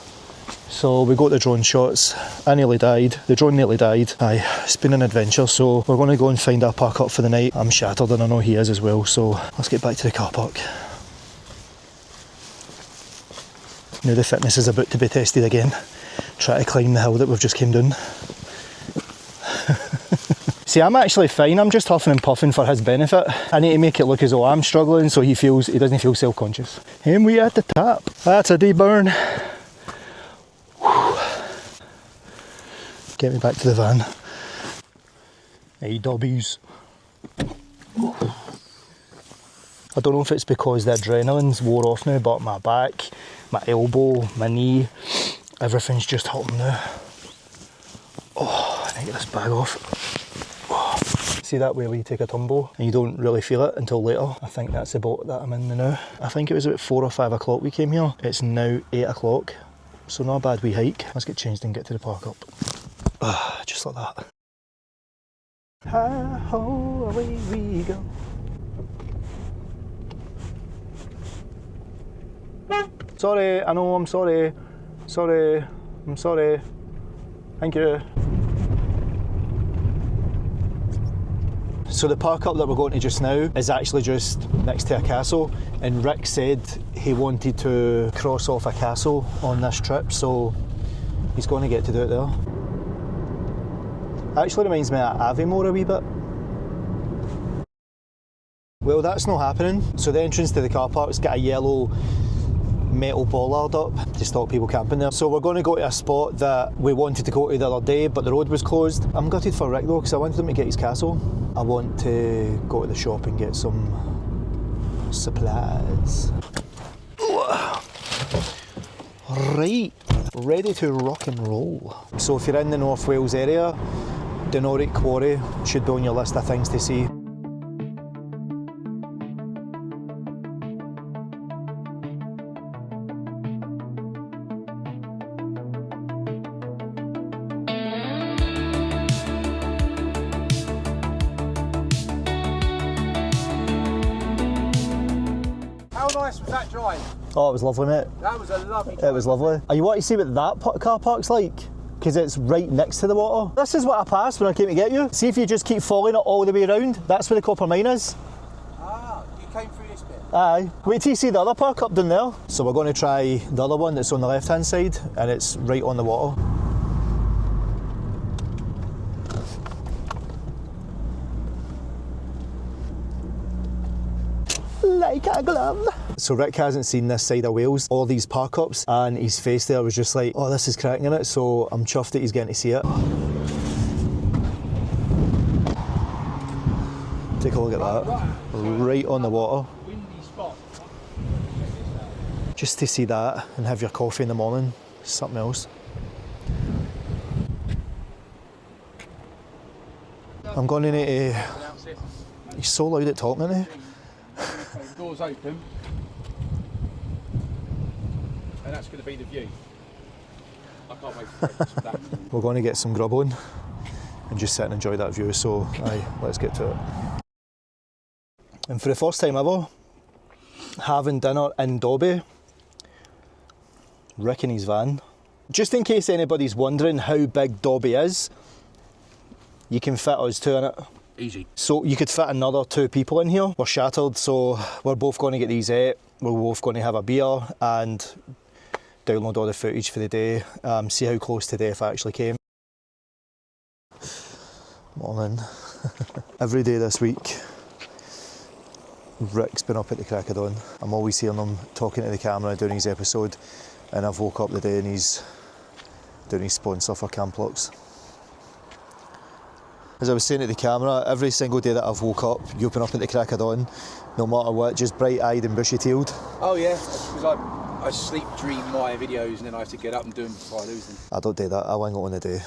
Speaker 1: So we got the drone shots. I nearly died, the drone nearly died. Aye, it's been an adventure, so we're going to go and find our park up for the night. I'm shattered and I know he is as well, so let's get back to the car park. Now the fitness is about to be tested again. Try to climb the hill that we've just came down. See, I'm actually fine, I'm just huffing and puffing for his benefit. I need to make it look as though I'm struggling so he doesn't feel self-conscious. And we at the top. That's a D-burn. Get me back to the van. Hey, Dobbies. I don't know if it's because the adrenaline's wore off now, but my back, my elbow, my knee, everything's just hurting now. Oh, I need to get this bag off. Oh. See that way where you take a tumble and you don't really feel it until later? I think that's the boat that I'm in now. I think it was about 4 or 5 o'clock we came here. It's now 8 o'clock, so not a bad wee hike. Let's get changed and get to the park up. Just like that. Hi-ho, away we go. Sorry, I know, I'm sorry. Sorry, I'm sorry. Thank you. So the park up that we're going to just now is actually just next to a castle, and Rick said he wanted to cross off a castle on this trip, so he's going to get to do it there. Actually reminds me of Aviemore a wee bit. Well, that's not happening. So the entrance to the car park's got a yellow metal bollard up to stop people camping there. So we're going to go to a spot that we wanted to go to the other day, but the road was closed. I'm gutted for Rick though, because I wanted him to get his castle. I want to go to the shop and get some supplies. Right, ready to rock and roll. So if you're in the North Wales area, Doon Quarry should be on your list of things to see.
Speaker 3: How nice was that drive?
Speaker 1: Oh, it was lovely, mate.
Speaker 3: That was a lovely drive.
Speaker 1: It was lovely. Are you want to see what that car park's like? Because it's right next to the water. This is what I passed when I came to get you. See if you just keep following it all the way around. That's where the copper mine is.
Speaker 3: Ah, you came through this bit?
Speaker 1: Aye. Wait till you see the other park up down there. So we're going to try the other one that's on the left hand side, and it's right on the water. Like a glove. So Rick hasn't seen this side of Wales, all these park ups, and his face there was just like, oh, this is cracking in it, so I'm chuffed that he's getting to see it. Take a look at that, right on the water. Just to see that and have your coffee in the morning, something else. I'm going to need to... He's so loud at talking, isn't he?
Speaker 3: The door's open, and that's going to be the view. I can't wait to take some that.
Speaker 1: We're going to get some grub on and just sit and enjoy that view, so aye, let's get to it. And for the first time ever, having dinner in Dobby, Rick in his van. Just in case anybody's wondering how big Dobby is, you can fit us two in it.
Speaker 3: Easy.
Speaker 1: So you could fit another 2 people in here. We're shattered, so we're both going to get these out. We're both going to have a beer and download all the footage for the day, see how close to death I actually came. Morning. Every day this week, Rick's been up at the crack of dawn. I'm always hearing him talking to the camera during his episode, and I've woke up the day and he's doing his sponsor for Camplux. As I was saying to the camera, every single day that I've woke up, you've been up at the crack of dawn, no matter what, just bright-eyed and bushy-tailed.
Speaker 3: Oh yeah, because I sleep dream my videos and then I have to get up and do them before I lose them.
Speaker 1: I don't do that, I wing it on the day.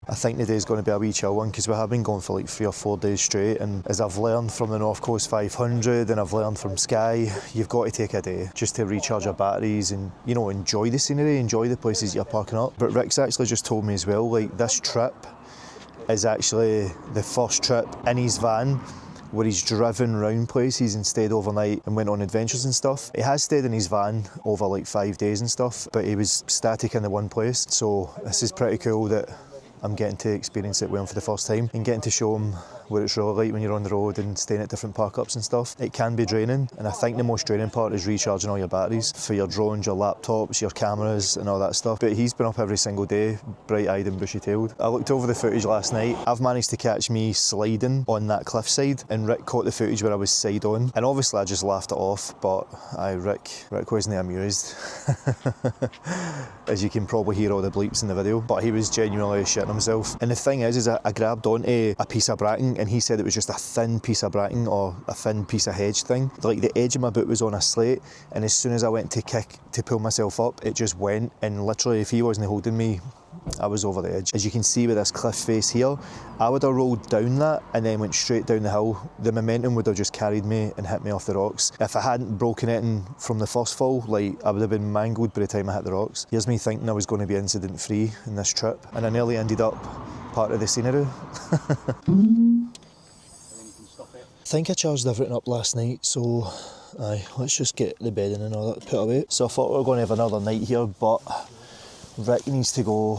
Speaker 1: I think today's going to be a wee chill one because we have been going for like 3 or 4 days straight, and as I've learned from the North Coast 500 and I've learned from Sky, you've got to take a day just to recharge your batteries and, you know, enjoy the scenery, enjoy the places you're parking up. But Rick's actually just told me as well, like, this trip is actually the first trip in his van where he's driven round places and stayed overnight and went on adventures and stuff. He has stayed in his van over like 5 days and stuff, but he was static in the one place. So this is pretty cool that I'm getting to experience it with him for the first time and getting to show him what it's really like when you're on the road and staying at different park-ups and stuff. It can be draining, and I think the most draining part is recharging all your batteries for your drones, your laptops, your cameras and all that stuff. But he's been up every single day, bright-eyed and bushy-tailed. I looked over the footage last night. I've managed to catch me sliding on that cliffside, and Rick caught the footage where I was side on, and obviously I just laughed it off, but Rick wasn't amused. As you can probably hear all the bleeps in the video, but he was genuinely shitting himself. And the thing is I grabbed onto a piece of bracking, and he said it was just a thin piece of bracking or a thin piece of hedge thing. Like the edge of my boot was on a slate, and as soon as I went to kick to pull myself up, it just went, and literally if he wasn't holding me, I was over the edge. As you can see with this cliff face here, I would have rolled down that and then went straight down the hill. The momentum would have just carried me and hit me off the rocks. If I hadn't broken it in from the first fall, like, I would have been mangled by the time I hit the rocks. Here's me thinking I was going to be incident free in this trip, and I nearly ended up part of the scenery. I think I charged everything up last night, so aye, let's just get the bedding and all that put away. So I thought we were going to have another night here, but Rick needs to go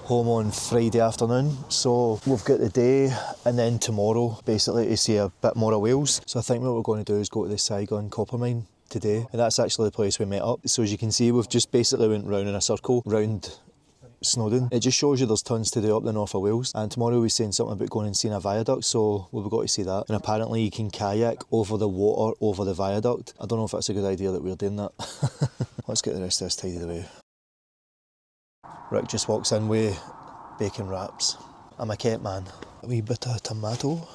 Speaker 1: home on Friday afternoon, so we've got the day and then tomorrow basically to see a bit more of Wales. So I think what we're going to do is go to the Saigon copper mine today, and that's actually the place we met up. So as you can see, we've just basically went round in a circle round Snowdon. It just shows you there's tons to do up the north of Wales, and tomorrow we're saying something about going and seeing a viaduct, so we've got to see that. And apparently you can kayak over the water over the viaduct. I don't know if that's a good idea that we're doing that. Let's get the rest of this tidied away. Rick just walks in with bacon wraps. I'm a Kent man. A wee bit of tomato.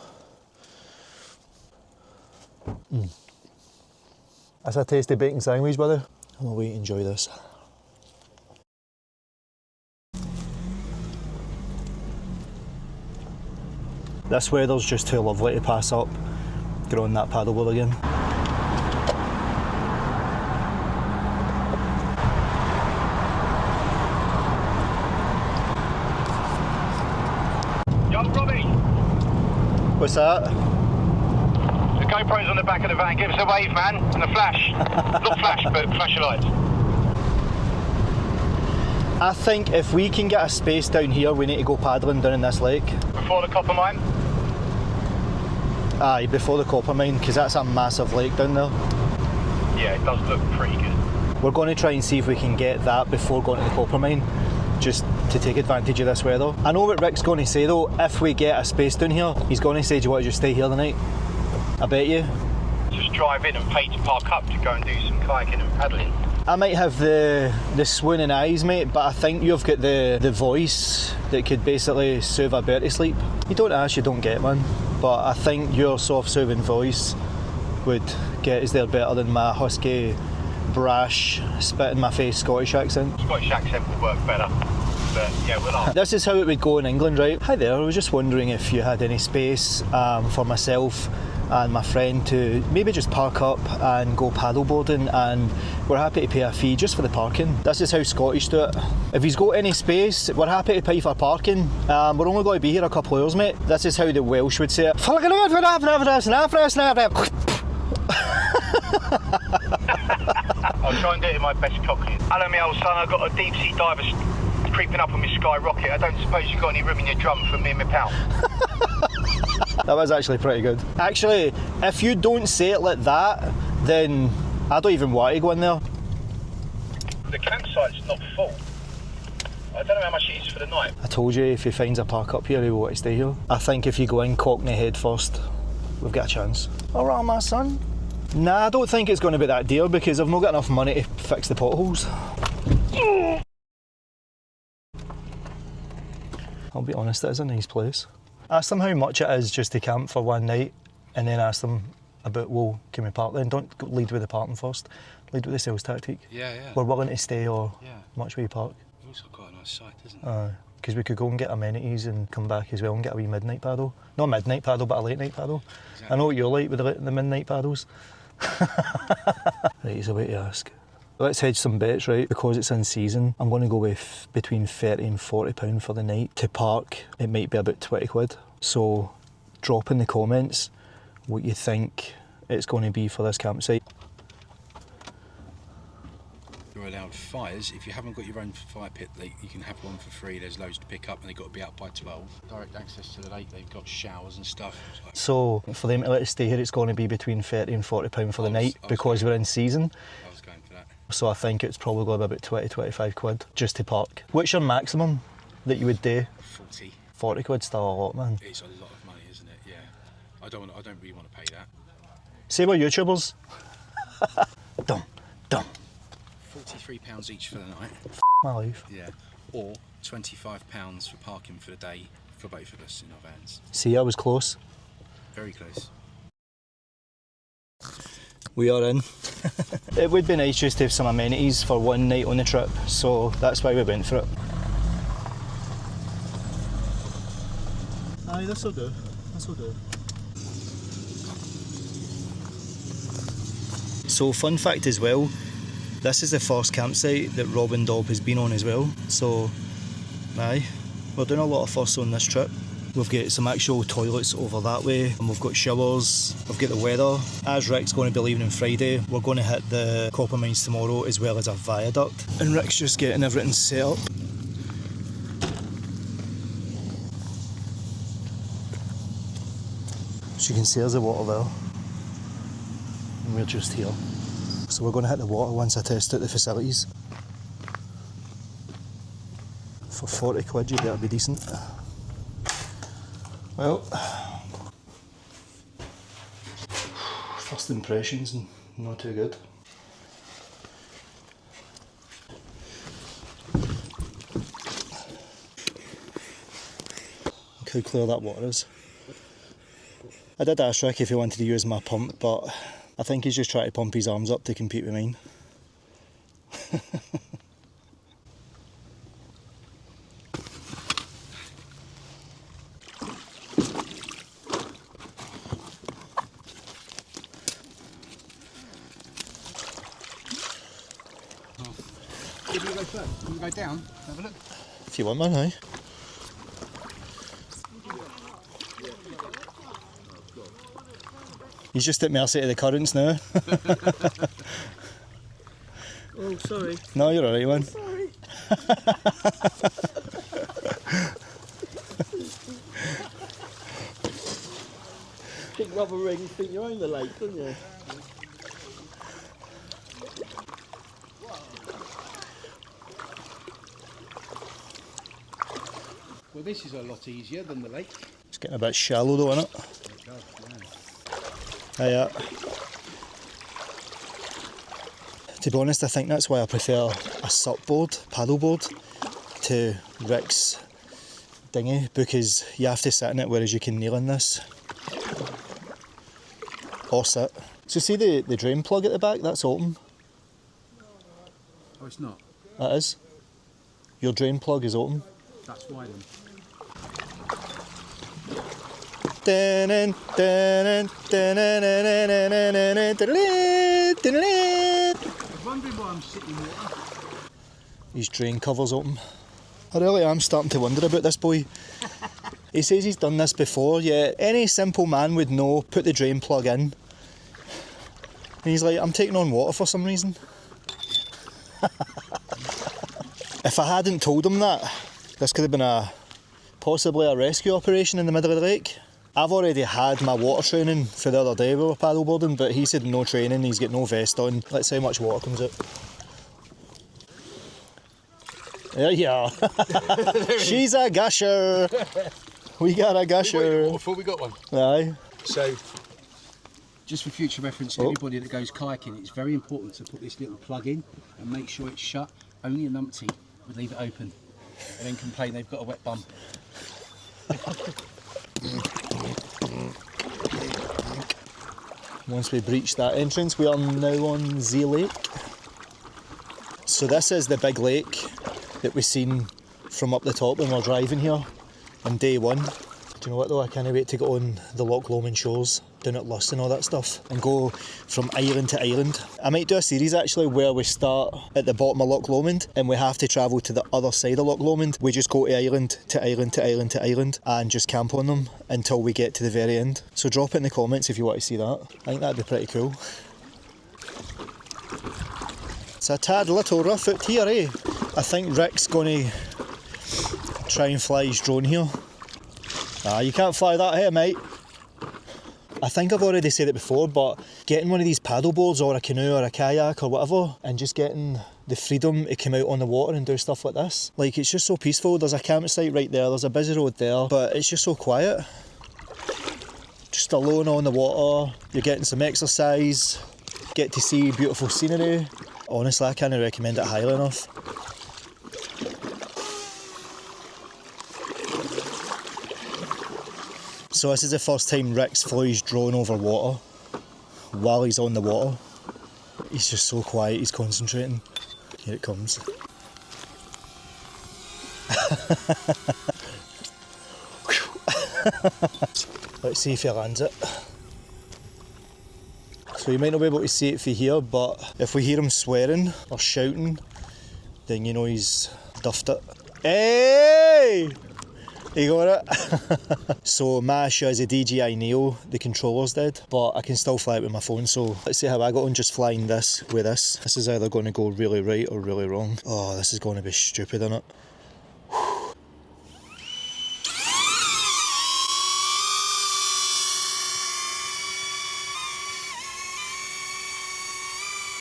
Speaker 1: That's a tasty bacon sandwich, brother. I'm gonna wait and enjoy this. This weather's just too lovely to pass up. Get on that paddleboard again.
Speaker 2: Yo, Robbie!
Speaker 1: What's that?
Speaker 2: The GoPro's on the back of the van. Give us a wave, man. And a flash. Not flash, but flash your lights.
Speaker 1: I think if we can get a space down here, we need to go paddling down in this lake.
Speaker 2: Before the copper mine?
Speaker 1: Aye, before the copper mine, because that's a massive lake down there.
Speaker 2: Yeah, it does look pretty good.
Speaker 1: We're going to try and see if we can get that before going to the copper mine, just to take advantage of this weather. I know what Rick's going to say though. If we get a space down here, he's going to say, do you want to just stay here tonight? I bet you.
Speaker 2: Just drive in and pay to park up to go and do some kayaking and paddling.
Speaker 1: I might have the swooning eyes, mate, but I think you've got the voice that could basically soothe a bear to sleep. You don't ask, you don't get, man. But I think your soft, soothing voice would get us there better than my husky, brash, spit in my face Scottish accent.
Speaker 2: Scottish accent would work better. But yeah, we'll ask.
Speaker 1: This is how it would go in England, right? Hi there, I was just wondering if you had any space for myself and my friend to maybe just park up and go paddleboarding, and we're happy to pay a fee just for the parking. This is how Scottish do it. If he's got any space, we're happy to pay for parking. We're only going to be here a couple of hours, mate. This is how the Welsh would say it.
Speaker 2: I was trying to do it in my best cockney. Hello, my old son, I've got a deep sea diver creeping up on my skyrocket. I don't suppose you've got any room in your drum for me and my pal?
Speaker 1: That was actually pretty good. Actually, if you don't say it like that, then I don't even want to go in there.
Speaker 2: The campsite's not full. I don't know how much it is for the night.
Speaker 1: I told you, if he finds a park up here, he will want to stay here. I think if you go in Cockney head first, we've got a chance. Alright, my son. Nah, I don't think it's going to be that dear because I've not got enough money to fix the potholes. I'll be honest, it is a nice place. Ask them how much it is just to camp for one night, and then ask them about, well, can we park then? Don't lead with the parking first, lead with the sales tactic.
Speaker 3: Yeah, yeah.
Speaker 1: We're willing to stay or
Speaker 3: Yeah.
Speaker 1: much we park.
Speaker 3: It's also quite a nice site, isn't it?
Speaker 1: Because we could go and get amenities and come back as well and get a wee midnight paddle. Not a midnight paddle, but a late night paddle. Exactly. I know what you're like with the midnight paddles. Right, he's a way to ask. Let's hedge some bets, right? Because it's in season, I'm going to go with between £30 and £40 for the night. To park, it might be about 20 quid. So drop in the comments what you think it's going to be for this campsite.
Speaker 3: You longer allowed fires. If you haven't got your own fire pit, you can have one for free. There's loads to pick up, and they've got to be out by 12. Direct access to the lake. They've got showers and stuff.
Speaker 1: So for them to let us stay here, it's going to be between £30 and £40 for the night because we're in season.
Speaker 3: I was going for that.
Speaker 1: So I think it's probably going to be about 20-25 quid just to park. What's your maximum that you would do?
Speaker 3: 40.
Speaker 1: 40 quid still a lot, man.
Speaker 3: It's a lot of money, isn't it? Yeah. I don't really want to pay that.
Speaker 1: Say we're YouTubers. Dumb.
Speaker 3: £43 each for the night.
Speaker 1: My life.
Speaker 3: Yeah. Or £25 for parking for the day for both of us in our vans.
Speaker 1: See, I was close.
Speaker 3: Very close.
Speaker 1: We are in. It would be nice just to have some amenities for one night on the trip, so that's why we went for it. Aye, this'll do. This'll do. So, fun fact as well, this is the first campsite that Rob and Dob has been on as well. So, aye, we're doing a lot of firsts on this trip. We've got some actual toilets over that way, and we've got showers, we've got the weather. As Rick's going to be leaving on Friday, we're going to hit the copper mines tomorrow as well as a viaduct. And Rick's just getting everything set up. So you can see there's the water there. And we're just here. So we're going to hit the water once I test out the facilities. For 40 quid you better be decent. Well, first impressions, not too good. Look how clear that water is. I did ask Rick if he wanted to use my pump, but I think he's just trying to pump his arms up to compete with mine.
Speaker 3: Did you go first? Can you go down? Have a look.
Speaker 1: If you want, man, aye. He's just at mercy of the currents now.
Speaker 8: Oh, sorry.
Speaker 1: No, you're alright, man.
Speaker 8: Sorry. Big rubber rings, think you own the lake, don't you?
Speaker 3: Well, this is a lot easier than the lake.
Speaker 1: It's getting a bit shallow though, isn't it? Yeah. To be honest, I think that's why I prefer a SUP board, paddleboard, to Rick's dinghy, because you have to sit in it, whereas you can kneel in this. Or sit. So see the drain plug at the back, that's open.
Speaker 3: Oh, it's not?
Speaker 1: That is. Your drain plug is open.
Speaker 3: That's why then.
Speaker 1: I
Speaker 3: was wondering why I'm sitting water.
Speaker 1: His drain cover's open. I really am starting to wonder about this boy. He says he's done this before, yet any simple man would know, put the drain plug in. And he's like, I'm taking on water for some reason. If I hadn't told him that, this could have been possibly a rescue operation in the middle of the lake. I've already had my water training for the other day we were paddleboarding, but he said no training, he's got no vest on. Let's see how much water comes out. There you are. She's a gusher. We got a gusher.
Speaker 3: Before we got one.
Speaker 1: Aye.
Speaker 3: So, just for future reference, anybody that goes kayaking, it's very important to put this little plug in and make sure it's shut. Only a numpty would leave it open and then complain they've got a wet bum.
Speaker 1: Once we breach that entrance, we are now on Z Lake. So this is the big lake that we've seen from up the top when we're driving here on day one. Do you know what though, I can't wait to get on the Loch Lomond shores, down at Luss and all that stuff, and go from island to island. I might do a series actually where we start at the bottom of Loch Lomond and we have to travel to the other side of Loch Lomond. We just go to island to island to island to island and just camp on them until we get to the very end. So drop it in the comments if you want to see that. I think that'd be pretty cool. It's a tad little rough out here, eh? I think Rick's going to try and fly his drone here. Ah, you can't fly that here, mate. I think I've already said it before, but getting one of these paddle boards or a canoe or a kayak or whatever and just getting the freedom to come out on the water and do stuff like this. Like, it's just so peaceful. There's a campsite right there, there's a busy road there, but it's just so quiet. Just alone on the water, you're getting some exercise, get to see beautiful scenery. Honestly, I can't recommend it highly enough. So this is the first time Rick's flew his drone over water while he's on the water. He's just so quiet, he's concentrating. Here it comes. Let's see if he lands it. So you might not be able to see it from here, but if we hear him swearing or shouting, then you know he's duffed it. Hey! He got it. So my issue is a DJI Neo, the controllers did, but I can still fly it with my phone. So let's see how I got on just flying this with this. This is either going to go really right or really wrong. Oh, this is going to be stupid, isn't it?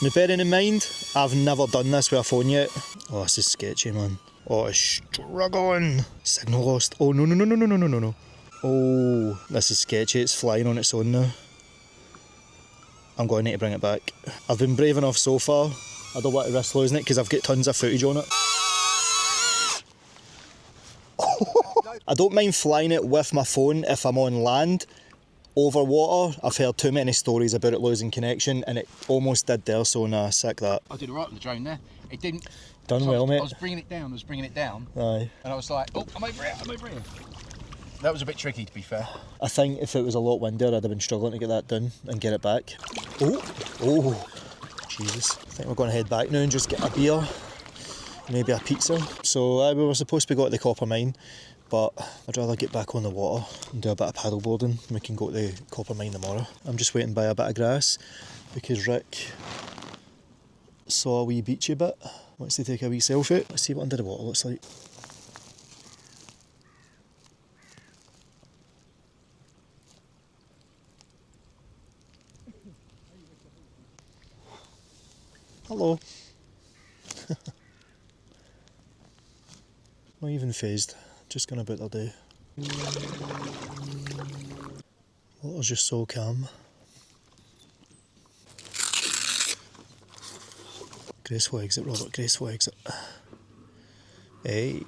Speaker 1: Now bearing in mind, I've never done this with a phone yet. Oh, this is sketchy, man. Oh, it's struggling. Signal lost. Oh, no. Oh, this is sketchy. It's flying on its own now. I'm going to need to bring it back. I've been brave enough so far. I don't want to risk losing it because I've got tons of footage on it. I don't mind flying it with my phone if I'm on land. Over water, I've heard too many stories about it losing connection, and it almost did there, so nah, sack that.
Speaker 3: I did alright on the drone there. It didn't.
Speaker 1: Done well, mate.
Speaker 3: I was bringing it down.
Speaker 1: Aye.
Speaker 3: And I was like, oh, I'm over here. That was a bit tricky, to be fair.
Speaker 1: I think if it was a lot windier, I'd have been struggling to get that done and get it back. Oh, Jesus. I think we're going to head back now and just get a beer, maybe a pizza. So we were supposed to be going to the copper mine, but I'd rather get back on the water and do a bit of paddle boarding. We can go to the copper mine tomorrow. I'm just waiting by a bit of grass because Rick saw a wee beachy bit. Wants to take a wee selfie. Let's see what under the water looks like. Hello. Not even phased, just going about their day. Water's just so calm. Graceful exit, Robert, graceful exit. Hey.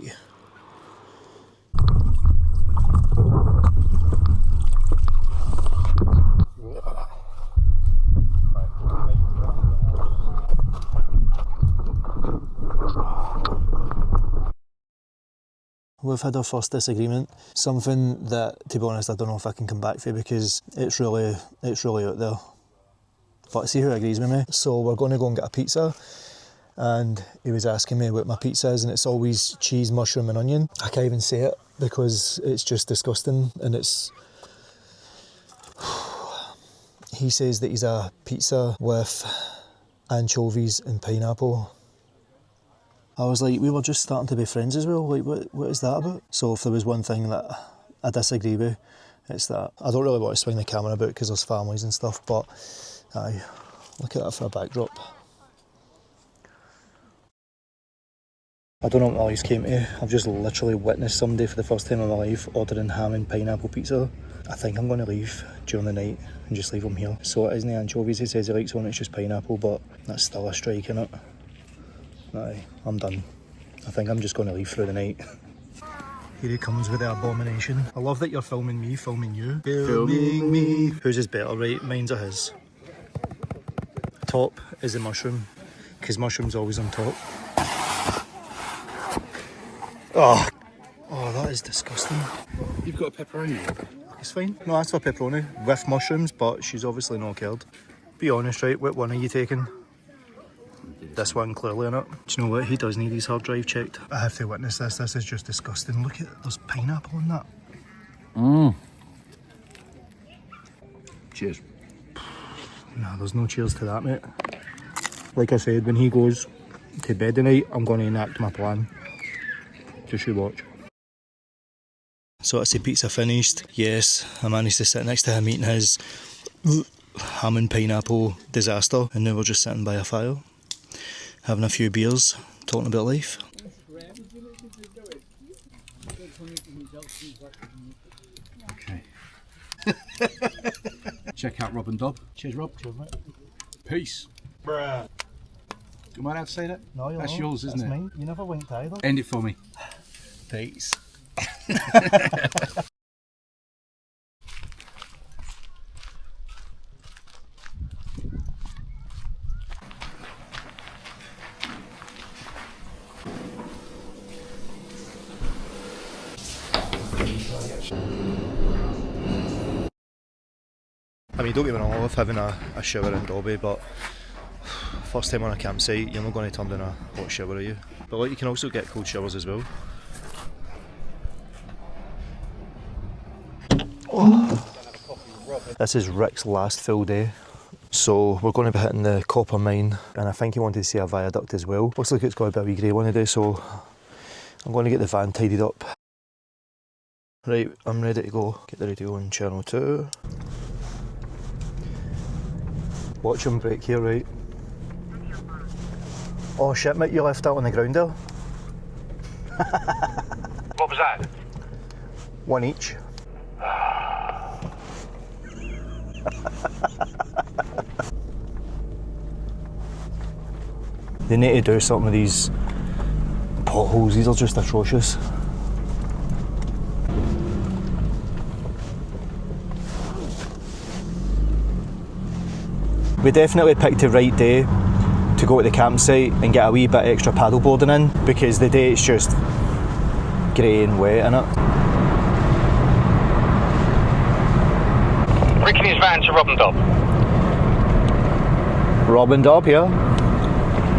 Speaker 1: We've had our first disagreement, something that, to be honest, I don't know if I can come back for because it's really out there. But see who agrees with me. So we're going to go and get a pizza, and he was asking me what my pizza is, and it's always cheese, mushroom and onion. I can't even say it because it's just disgusting, and it's... He says that he's a pizza with anchovies and pineapple. I was like, we were just starting to be friends as well, like what is that about? So if there was one thing that I disagree with, it's that. I don't really want to swing the camera about because there's families and stuff, but aye, look at that for a backdrop. I don't know what my life's came to. I've just literally witnessed somebody for the first time in my life ordering ham and pineapple pizza. I think I'm going to leave during the night and just leave him here. So it isn't the anchovies he says he likes on, it's just pineapple, but that's still a strike, innit? Aye, I'm done. I think I'm just going to leave through the night. Here he comes with the abomination. I love that you're filming me, filming you. Filming me. Whose is better, right? Mine's or his? Top is the mushroom, because mushroom's always on top. Oh, that is disgusting.
Speaker 3: You've got a pepperoni.
Speaker 1: It's fine. No, that's for pepperoni with mushrooms, but she's obviously not cared. Be honest, right? What one are you taking? This one clearly in it. Do you know what? He does need his hard drive checked. I have to witness this. This is just disgusting. Look at there's pineapple in that.
Speaker 3: Cheers.
Speaker 1: Nah, there's no cheers to that, mate. Like I said, when he goes to bed tonight, I'm going to enact my plan. Just you watch. So that's the pizza finished. Yes, I managed to sit next to him eating his ham and pineapple disaster, and now we're just sitting by a fire, having a few beers, talking about life.
Speaker 3: Okay. Check out Rob and Dob.
Speaker 1: Cheers, Rob. Cheers, mate.
Speaker 3: Peace.
Speaker 5: Bruh.
Speaker 3: Am I allowed to say that?
Speaker 1: No, you're
Speaker 3: That's
Speaker 1: not.
Speaker 3: yours, isn't
Speaker 1: That's
Speaker 3: it?
Speaker 1: Mine. You never winked either.
Speaker 3: End it for me.
Speaker 1: Peace. I mean, don't get me wrong, I love having a shower in Dobby, but first time on a campsite, you're not going to turn down a hot shower, are you? But like, you can also get cold showers as well. Oh. This is Rick's last full day, so we're going to be hitting the copper mine, and I think he wanted to see a viaduct as well. Looks like it's got a bit of a wee grey one today, so I'm going to get the van tidied up. Right, I'm ready to go. Get the radio on channel 2. Watch him brake here, right? Oh shit, mate, you left that on the ground there.
Speaker 2: What was that?
Speaker 1: One each. They need to do something with these potholes, these are just atrocious. We definitely picked the right day to go to the campsite and get a wee bit extra paddleboarding in, because the day it's just grey and wet in it.
Speaker 2: Rick in his van to Rob and Dob.
Speaker 1: Rob and Dob here.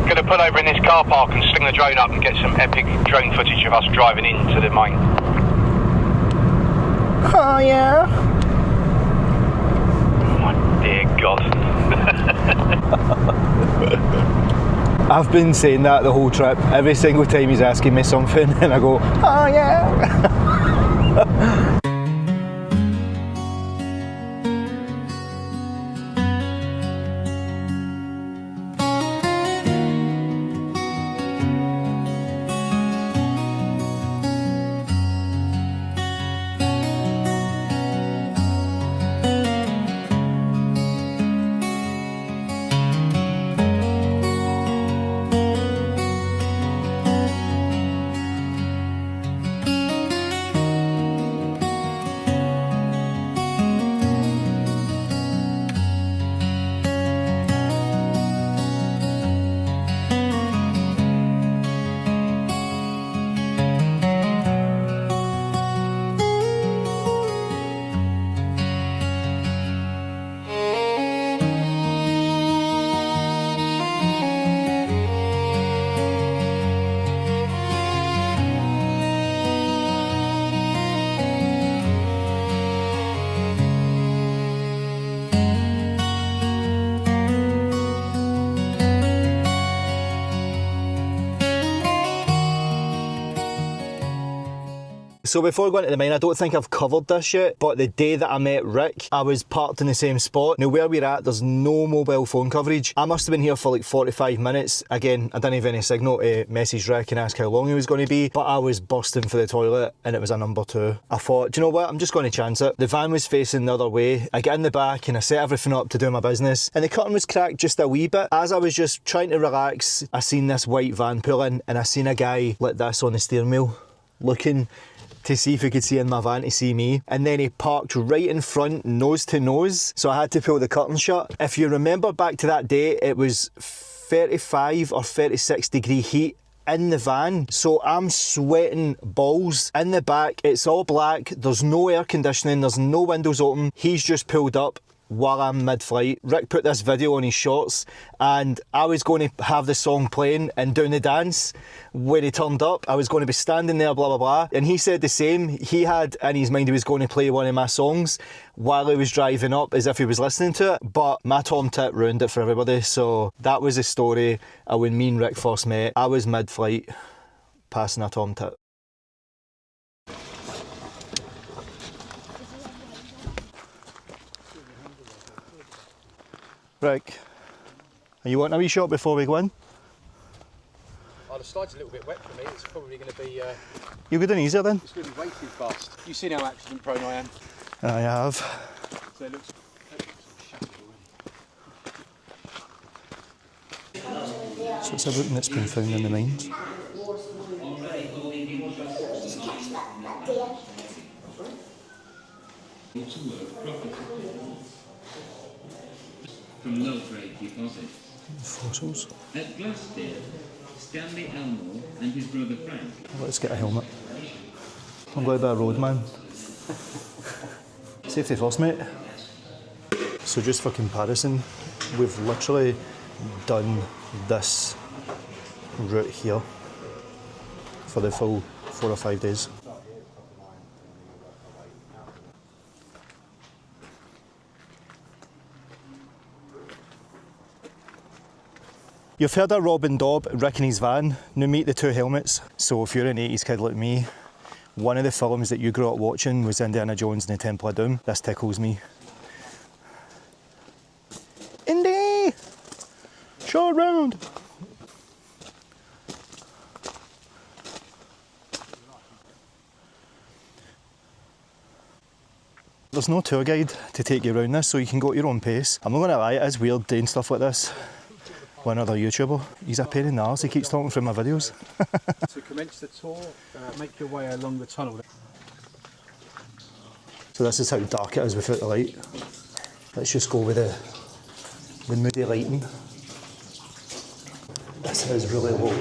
Speaker 2: Gonna pull over in this car park and sling the drone up and get some epic drone footage of us driving into the mine.
Speaker 1: Oh yeah.
Speaker 2: Oh my dear God.
Speaker 1: I've been saying that the whole trip. Every single time he's asking me something and I go, oh yeah. So before going to the mine, I don't think I've covered this yet, but the day that I met Rick, I was parked in the same spot. Now where we're at, there's no mobile phone coverage. I must have been here for like 45 minutes. Again, I didn't have any signal to message Rick and ask how long he was going to be, but I was bursting for the toilet and it was a number 2. I thought, do you know what, I'm just going to chance it. The van was facing the other way. I get in the back and I set everything up to do my business, and the curtain was cracked just a wee bit. As I was just trying to relax, I seen this white van pull in, and I seen a guy like this on the steering wheel, looking to see if he could see in my van to see me, and then he parked right in front, nose to nose, so I had to pull the curtain shut. If you remember back to that day, it was 35 or 36 degree heat in the van, so I'm sweating balls. In the back, it's all black, there's no air conditioning, there's no windows open. He's just pulled up while I'm mid-flight. Rick put this video on his shorts and I was going to have the song playing and doing the dance when he turned up. I was going to be standing there, blah, blah, blah. And he said the same. He had in his mind he was going to play one of my songs while he was driving up as if he was listening to it. But my Tom Tit ruined it for everybody. So that was the story of when me and Rick first met. I was mid-flight passing a Tom Tit. Rick, are you wanting a wee shot before we go in?
Speaker 3: Oh, the slide's a little bit wet for me. It's probably going to be...
Speaker 1: You go down easier then?
Speaker 3: It's going to be way too fast. You've seen how accident prone I am.
Speaker 1: I have.
Speaker 3: So it looks shattered already.
Speaker 1: So it's a book that's been found in the mines.
Speaker 9: From low-grade deposits.
Speaker 1: Fossils.
Speaker 9: At Gloucester, Stanley Elmore and his brother Frank.
Speaker 1: Let's get a helmet. I'm glad about a road, man. Safety first, mate. So just for comparison, we've literally done this route here for the full 4 or 5 days. You've heard of Rob and Dob, Rick and his van. Now meet the two helmets. So if you're an 80s kid like me, one of the films that you grew up watching was Indiana Jones and the Temple of Doom. This tickles me. Indy! Short round! There's no tour guide to take you around this, so you can go at your own pace. I'm not going to lie, it is weird doing stuff like this. One other YouTuber, he's a pain in the arse, he keeps talking through my videos.
Speaker 3: To commence the tour, make your way along the tunnel.
Speaker 1: So this is how dark it is without the light. Let's just go with the moody lighting. This is really low.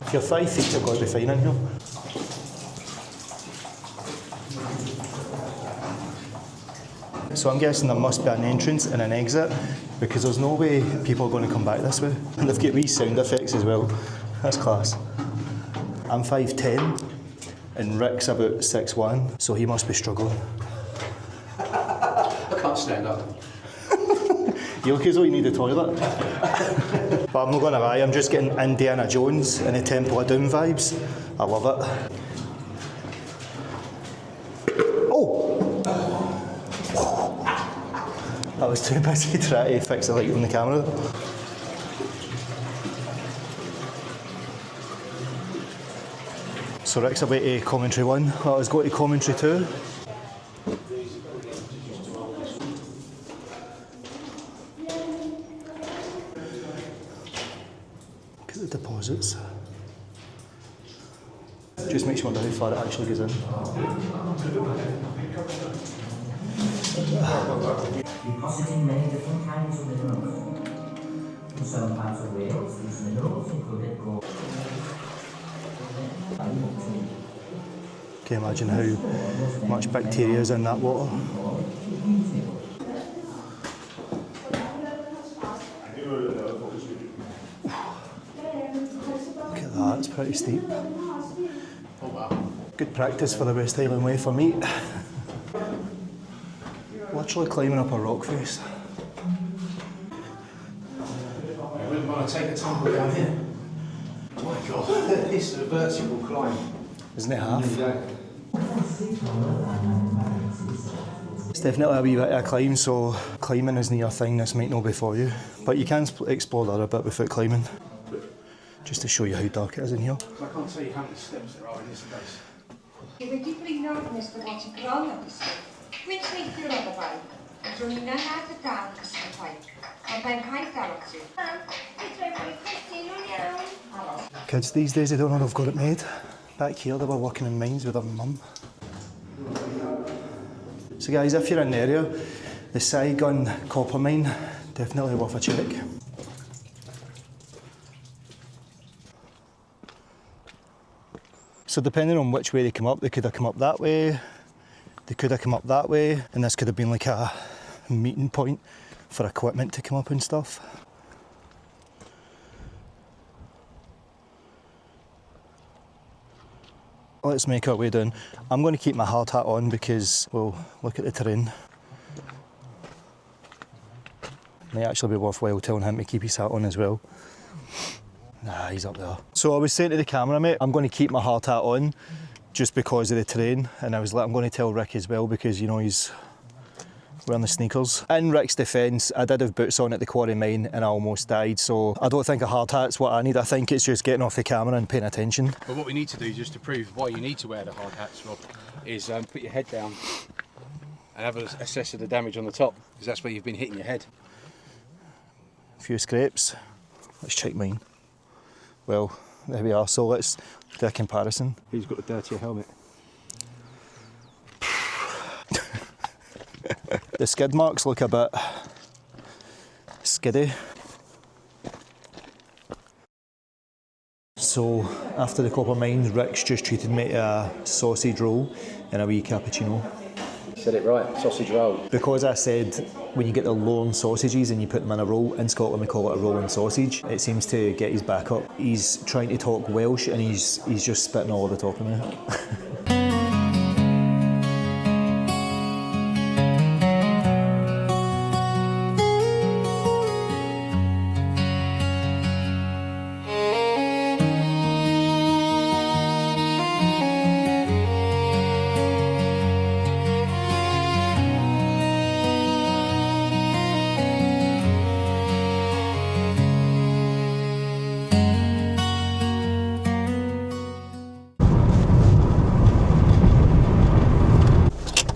Speaker 1: If you're 5 feet, you've got to be fine in here. So I'm guessing there must be an entrance and an exit because there's no way people are going to come back this way. And they've got wee sound effects as well. That's class. I'm 5'10" and Rick's about 6'1", so he must be struggling.
Speaker 3: I can't stand up.
Speaker 1: You look as though you need a toilet. But I'm not going to lie, I'm just getting Indiana Jones and the Temple of Doom vibes. I love it. I was too busy trying to fix the light on the camera. So Rick's away to commentary 1. Let's go to commentary 2. Look at the deposits. Just makes you wonder how far it actually goes in.
Speaker 10: Depositing many different kinds of minerals. In some parts of Wales, these minerals included gold.
Speaker 1: Can you imagine how much bacteria is in that water? Look at that, it's pretty steep. Good practice for the West Highland Way for me. Literally climbing up a rock face.
Speaker 3: I wouldn't want to take a tumble down here. Oh my god, this is a vertical climb.
Speaker 1: Isn't it half? It's definitely a wee bit of a climb, so climbing isn't your thing, this might not be for you. But you can explore that a bit without climbing. Just to show you how dark it is in here.
Speaker 3: I can't tell you how many steps there are in this place.
Speaker 11: Wedi blino nes dy wat y gron o bysgu. Gwyd neithio'r oedd y bai, ond rwy'n unan nad y dal cysgu chwaith, ond mae'n rhaid dal o ti.
Speaker 1: Kids these days, they don't know they've got it made. Back here, they were working in mines with their mum. So guys, if you're in the area, the Saigon copper mine, definitely worth a check. So depending on which way they come up, they could have come up that way, they could have come up that way, and this could have been like a meeting point for equipment to come up and stuff. Let's make our way down. I'm going to keep my hard hat on because, well, look at the terrain. May actually be worthwhile telling him to keep his hat on as well. Nah, he's up there. So I was saying to the camera mate, I'm going to keep my hard hat on just because of the terrain, and I was like, I'm going to tell Rick as well because, you know, he's wearing the sneakers. In Rick's defence, I did have boots on at the quarry mine and I almost died, so I don't think a hard hat's what I need. I think it's just getting off the camera and paying attention.
Speaker 3: But what we need to do, just to prove why you need to wear the hard hats, Rob, is put your head down and have an assess of the damage on the top, because that's where you've been hitting your head.
Speaker 1: A few scrapes. Let's check mine. Well, there we are, so let's do a comparison.
Speaker 3: Who's got the dirtier helmet?
Speaker 1: The skid marks look a bit skiddy. So after the copper mines, Rick's just treated me to a sausage roll and a wee cappuccino.
Speaker 3: Said it right, sausage roll.
Speaker 1: Because I said when you get the lone sausages and you put them in a roll, in Scotland we call it a rolling sausage, it seems to get his back up. He's trying to talk Welsh and he's just spitting all over the top of me.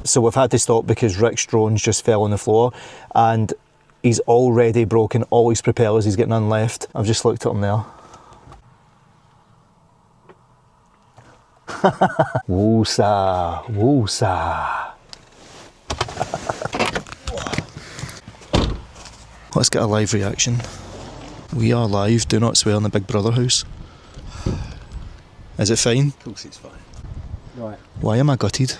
Speaker 1: So we've had to stop because Rick's drones just fell on the floor and he's already broken all his propellers. He's got none left. I've just looked at him there. Woosa, woosa. Let's get a live reaction. We are live, do not swear in the Big Brother house. Is it fine?
Speaker 3: Of course it's fine. Right.
Speaker 1: Why am I gutted?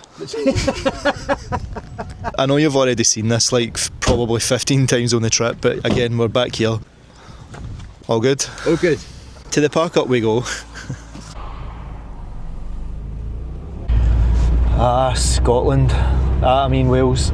Speaker 1: I know you've already seen this like probably 15 times on the trip, but again, we're back here. All good?
Speaker 3: All good.
Speaker 1: To the park up we go. Scotland. I mean Wales.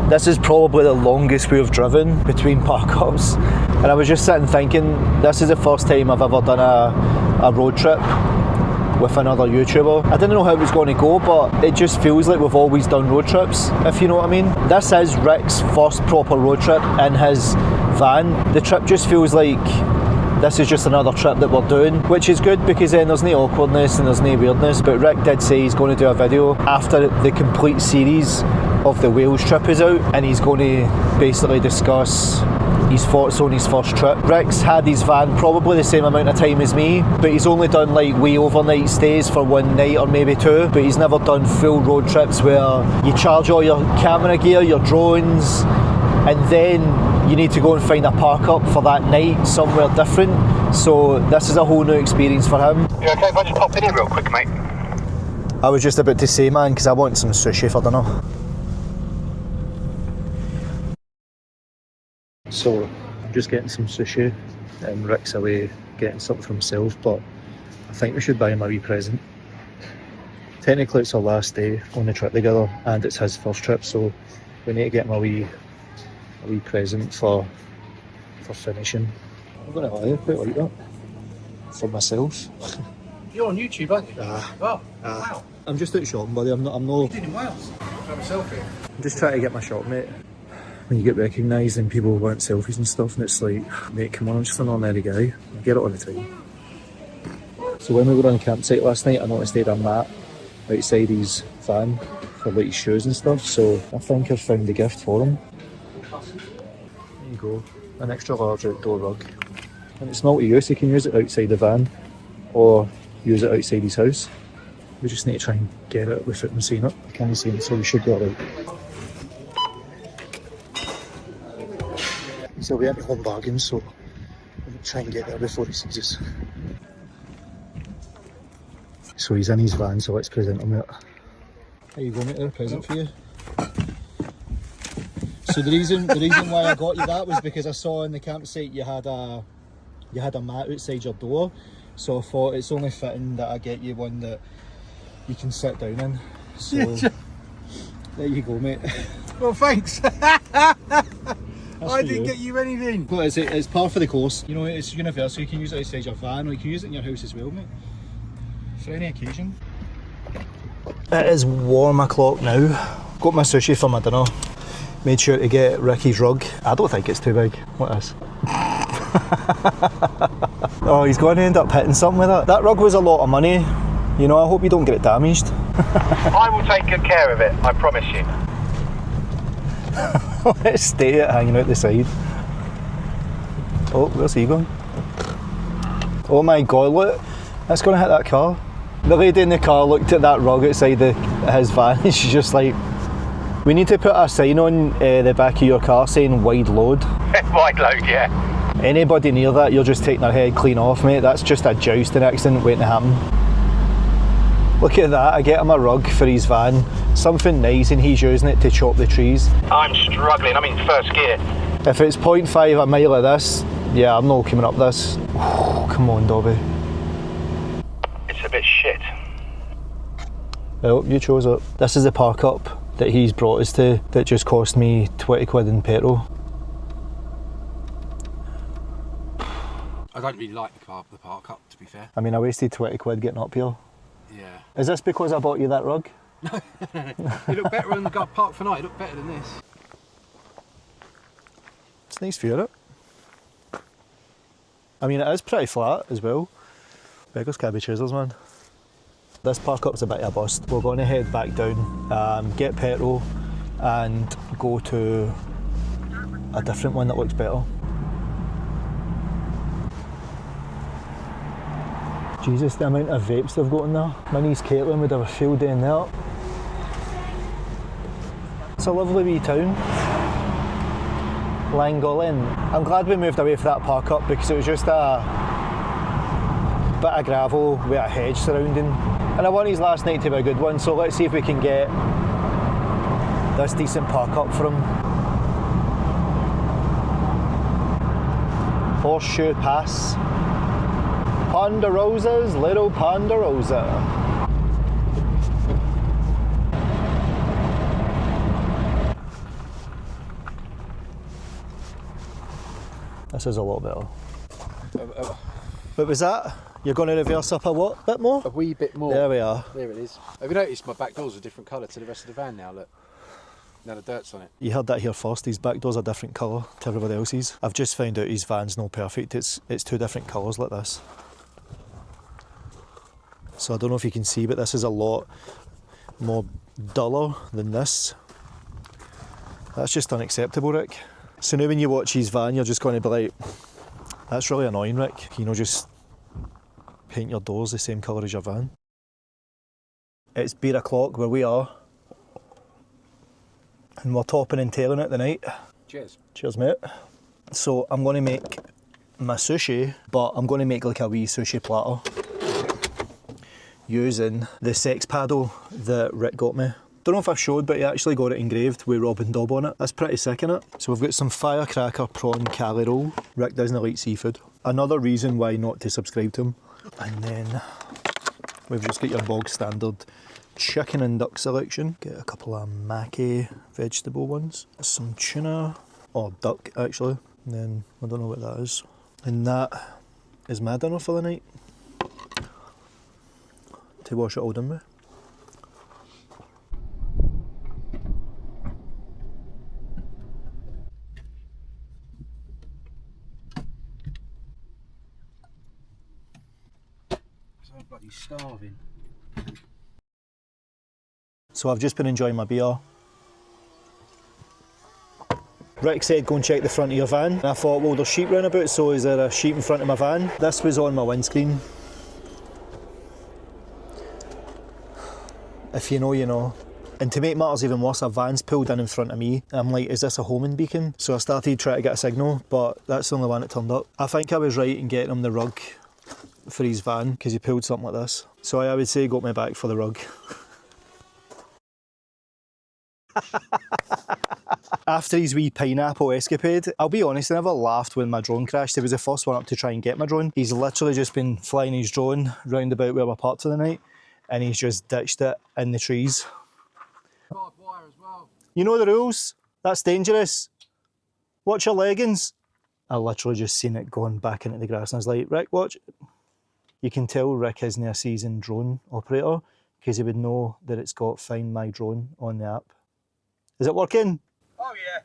Speaker 1: This is probably the longest we've driven between park-ups, and I was just sitting thinking, this is the first time I've ever done a road trip with another YouTuber. I didn't know how it was going to go, but it just feels like we've always done road trips, if you know what I mean. This is Rick's first proper road trip in his van. The trip just feels like this is just another trip that we're doing, which is good because then there's no awkwardness and there's no weirdness. But Rick did say he's going to do a video after the complete series of the Wales trip is out, and he's going to basically discuss his thoughts on his first trip. Rick's had his van probably the same amount of time as me, but he's only done like wee overnight stays for one night or maybe two, but he's never done full road trips where you charge all your camera gear, your drones, and then you need to go and find a park up for that night somewhere different. So this is a whole new experience for him.
Speaker 2: You okay if I just pop in here real quick, mate?
Speaker 1: I was just about to say, man, because I want some sushi for dinner. So, just getting some sushi, and Rick's away getting something for himself, but I think we should buy him a wee present. Technically it's our last day on the trip together, and it's his first trip, so we need to get him a wee present for finishing. I'm going to lie, I quite like that. For myself.
Speaker 3: You're on YouTube, aren't you? Wow.
Speaker 1: I'm just out shopping, buddy. I'm not.
Speaker 3: What are you doing in Wales? Have a selfie.
Speaker 1: I'm just trying to get my shot, mate. When you get recognised and people want selfies and stuff, and it's like, mate, come on, I'm just an ordinary guy. I get it all the time. So when we were on the campsite last night, I noticed they'd done that, outside his van for like his shoes and stuff, so I think I've found the gift for him. There you go, an extra large outdoor rug. And it's multi-use, you can use it outside the van or use it outside his house. We just need to try and get it without him seeing it. I can't see him, so we should be alright. So we have home bargains, so we'll try and get there before he sees us. So he's in his van, so let's present him with it. There you go, mate, there's a present for you. So the reason why I got you that was because I saw in the campsite you had a mat outside your door, so I thought it's only fitting that I get you one that you can sit down in. So there you go, mate.
Speaker 3: Well, thanks. I didn't get you anything.
Speaker 1: Well, it's par for the course. You know, it's universal. You can use it outside your van, or you can use it in your house as well, mate. For any occasion. It is 1 o'clock now. Got my sushi for my dinner. Made sure to get Ricky's rug. I don't think it's too big. What is? Oh, he's going to end up hitting something with it. That rug was a lot of money. You know, I hope you don't get it damaged.
Speaker 2: I will take good care of it, I promise you.
Speaker 1: Let's stay it hanging out the side. Oh, where's he going? Oh my god, look. That's going to hit that car. The lady in the car looked at that rug outside his van and she's just like, we need to put a sign on the back of your car saying wide load.
Speaker 2: Wide load, yeah.
Speaker 1: Anybody near that, you're just taking their head clean off, mate. That's just a jousting accident waiting to happen. Look at that, I get him a rug for his van, something nice, and he's using it to chop the trees.
Speaker 2: I'm struggling, I'm in first gear.
Speaker 1: If it's 0.5 a mile of this, yeah, I'm not coming up this. Oh, come on, Dobby.
Speaker 2: It's a bit shit.
Speaker 1: Well, you chose it. This is the park up that he's brought us to that just cost me 20 quid in petrol.
Speaker 3: I don't really like the park up, to be fair.
Speaker 1: I mean, I wasted 20 quid getting up here.
Speaker 3: Yeah.
Speaker 1: Is this because I bought you that rug?
Speaker 3: No, you look better in the park for night, you look better than this.
Speaker 1: It's nice for you, I mean, it is pretty flat as well. Beggars can't be choosers, man. This park up's a bit of a bust. We're going to head back down, get petrol and go to a different one that looks better. Jesus, the amount of vapes they've got in there. My niece Caitlin would have a field day in there. It's a lovely wee town. Llangollen. I'm glad we moved away from that park up because it was just a bit of gravel with a hedge surrounding. And I want his last night to be a good one, so let's see if we can get this decent park up for him. Horseshoe Pass. Ponderosa's little Ponderosa. This is a lot better. What was that? You're going to reverse up a what? Bit more?
Speaker 3: A wee bit more.
Speaker 1: There we are.
Speaker 3: There it is. Have you noticed my back door's a different colour to the rest of the van now, look? Now the dirt's on it.
Speaker 1: You heard that here first, his back door's a different colour to everybody else's. I've just found out his van's not perfect, it's two different colours like this. So I don't know if you can see, but this is a lot more duller than this. That's just unacceptable, Rick. So now when you watch his van, you're just going to be like, that's really annoying, Rick. You know, just paint your doors the same colour as your van. It's beer o'clock where we are. And we're topping and tailing it tonight.
Speaker 3: Cheers.
Speaker 1: Cheers, mate. So I'm going to make my sushi, but I'm going to make like a wee sushi platter using the sex paddle that Rick got me. Don't know if I showed, but he actually got it engraved with Robin Dobb on it. That's pretty sick, innit? So we've got some firecracker prawn cali roll. Rick doesn't like seafood. Another reason why not to subscribe to him. And then we've just got your bog standard chicken and duck selection. Get a couple of maki vegetable ones. Some tuna, or duck actually. And then I don't know what that is. And that is my dinner for the night. To wash it all done with.
Speaker 3: So I'm bloody starving.
Speaker 1: So I've just been enjoying my beer. Rick said go and check the front of your van. And I thought, well, there's sheep round about, so is there a sheep in front of my van? This was on my windscreen. If you know, you know. And to make matters even worse, a van's pulled in front of me. I'm like, is this a homing beacon? So I started trying to get a signal, but that's the only one that turned up. I think I was right in getting him the rug for his van, because he pulled something like this. So I would say got me back for the rug. After his wee pineapple escapade, I'll be honest, I never laughed when my drone crashed. He was the first one up to try and get my drone. He's literally just been flying his drone round about where we're parked for the night, and he's just ditched it in the trees.
Speaker 3: Barbed wire as well.
Speaker 1: You know the rules. That's dangerous. Watch your leggings. I literally just seen it going back into the grass, and I was like, Rick, watch. You can tell Rick isn't a seasoned drone operator, because he would know that it's got Find My Drone on the app. Is it working?
Speaker 3: Oh yeah.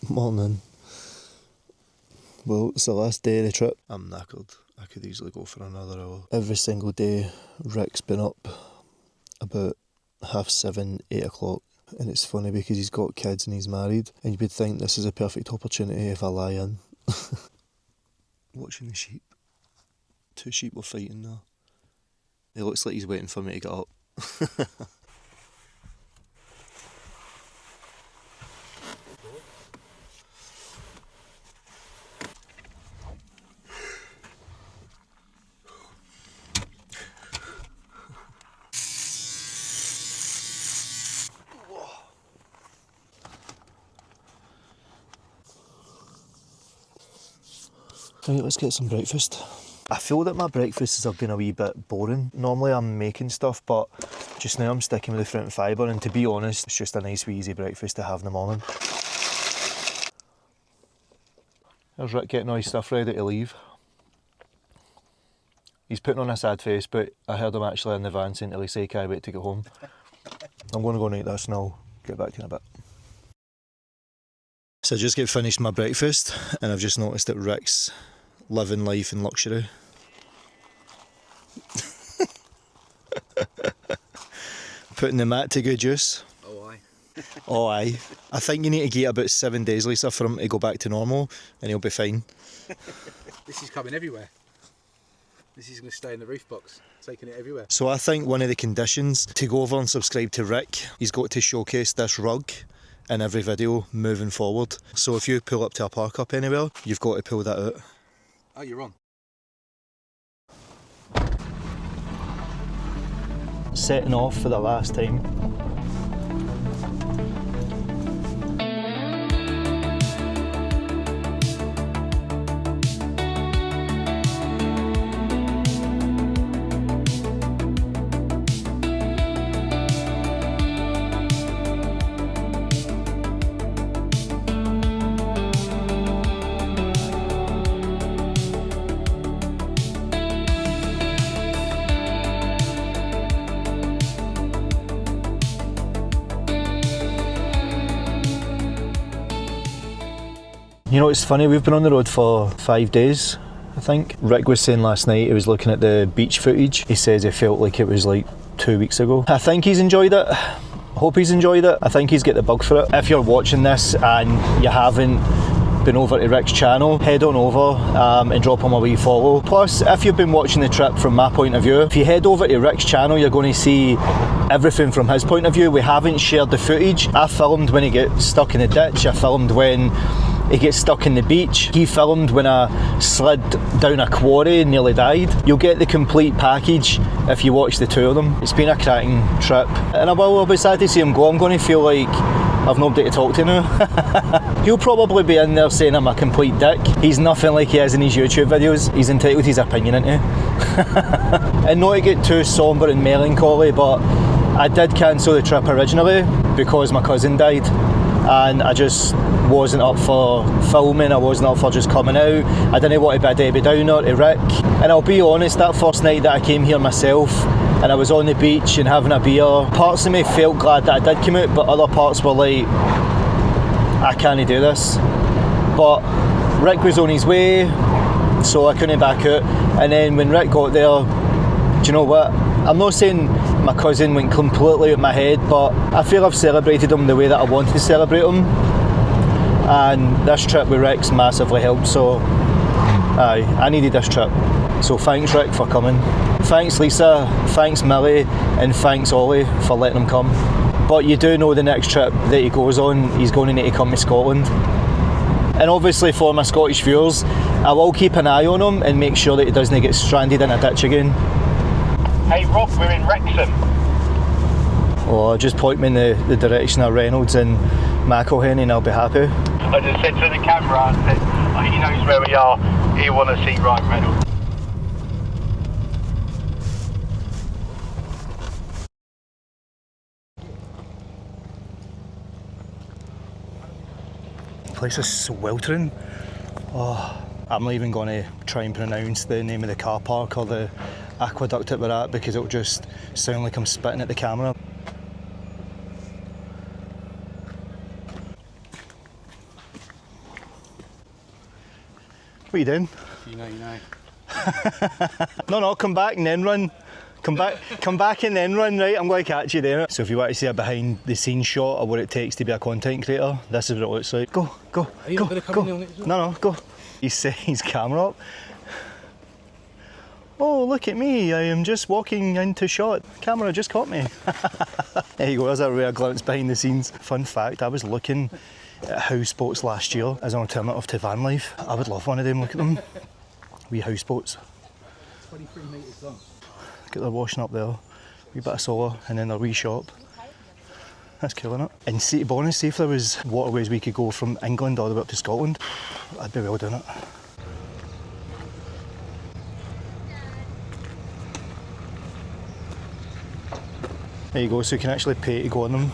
Speaker 1: Morning. Well, it's the last day of the trip. I'm knackered. I could easily go for another hour. Every single day, Rick's been up about 7:30, 8 o'clock. And it's funny because he's got kids and he's married. And you would think this is a perfect opportunity if I lie in. Watching the sheep. 2 sheep were fighting there. It looks like he's waiting for me to get up. Right, let's get some breakfast. I feel that my breakfasts have been a wee bit boring. Normally I'm making stuff, but just now I'm sticking with the fruit and fibre, and to be honest, it's just a nice wee easy breakfast to have in the morning. There's Rick getting all his stuff ready to leave. He's putting on a sad face, but I heard him actually in the van saying to Lisa, I can't wait to get home. I'm going to go and eat this and I'll get back to you in a bit. So I just get finished my breakfast and I've just noticed that Rick's living life in luxury. Putting the mat to good use.
Speaker 3: Oh aye.
Speaker 1: Oh aye. I think you need to get about 7 days, Lisa, for him to go back to normal and he'll be fine.
Speaker 3: This is coming everywhere. This is going to stay in the roof box, taking it everywhere.
Speaker 1: So I think one of the conditions to go over and subscribe to Rick, he's got to showcase this rug in every video moving forward. So if you pull up to a park up anywhere, you've got to pull that out.
Speaker 3: Oh, you're on.
Speaker 1: Setting off for the last time. You know, it's funny, we've been on the road for 5 days, I think. Rick was saying last night he was looking at the beach footage. He says it felt like it was like 2 weeks ago. I think he's enjoyed it. Hope he's enjoyed it. I think he's got the bug for it. If you're watching this and you haven't been over to Rick's channel, head on over and drop him a wee follow. Plus, if you've been watching the trip from my point of view, if you head over to Rick's channel, you're going to see everything from his point of view. We haven't shared the footage. I filmed when he gets stuck in the ditch. I filmed when he gets stuck in the beach. He filmed when I slid down a quarry and nearly died. You'll get the complete package if you watch the two of them. It's been a cracking trip. And I'll be sad to see him go. I'm going to feel like I've nobody to talk to now. He'll probably be in there saying I'm a complete dick. He's nothing like he is in his YouTube videos. He's entitled to his opinion, isn't he? And not to get too sombre and melancholy, but I did cancel the trip originally because my cousin died, and I just wasn't up for filming. I wasn't up for just coming out. I didn't want to be a Debbie Downer to Rick. And I'll be honest, that first night that I came here myself and I was on the beach and having a beer, parts of me felt glad that I did come out, but other parts were like, I can't do this. But Rick was on his way, so I couldn't back out. And then when Rick got there, do you know what? I'm not saying my cousin went completely out my head, but I feel I've celebrated him the way that I wanted to celebrate him. And this trip with Rick's massively helped, so aye, I needed this trip. So thanks Rick for coming. Thanks Lisa, thanks Millie, and thanks Ollie for letting him come. But you do know the next trip that he goes on, he's going to need to come to Scotland. And obviously for my Scottish viewers, I will keep an eye on him and make sure that he doesn't get stranded in a ditch again.
Speaker 2: Hey Rob, we're in Wrexham.
Speaker 1: Or just point me in the direction of Reynolds and McElhenney and I'll be happy.
Speaker 2: I just said to the camera, I said, oh, he knows where we are, he'll want to see Ryan Reynolds.
Speaker 1: The place is sweltering. Oh, I'm not even going to try and pronounce the name of the car park or the aqueduct that we're at because it'll just sound like I'm spitting at the camera. What are you doing?
Speaker 3: If you know, you know.
Speaker 1: No, come back and then run. Come back and then run, right? I'm going to catch you there. So if you want to see a behind the scenes shot of what it takes to be a content creator, this is what it looks like. Go.
Speaker 3: Are you not going to come in on it as well?
Speaker 1: No, go. He's setting his camera up. Oh, look at me, I am just walking into shot. Camera just caught me. There you go, there's a rare glimpse behind the scenes. Fun fact, I was looking at houseboats last year as an alternative to Vanlife. I would love one of them, look at them. Wee houseboats.
Speaker 3: 23 metres long.
Speaker 1: Look at their washing up there. Wee bit of solar and then their wee shop. That's cool, isn't it? And see, to be honest, see if there was waterways we could go from England all the way up to Scotland, I'd be well doing it. There you go, so you can actually pay to go on them.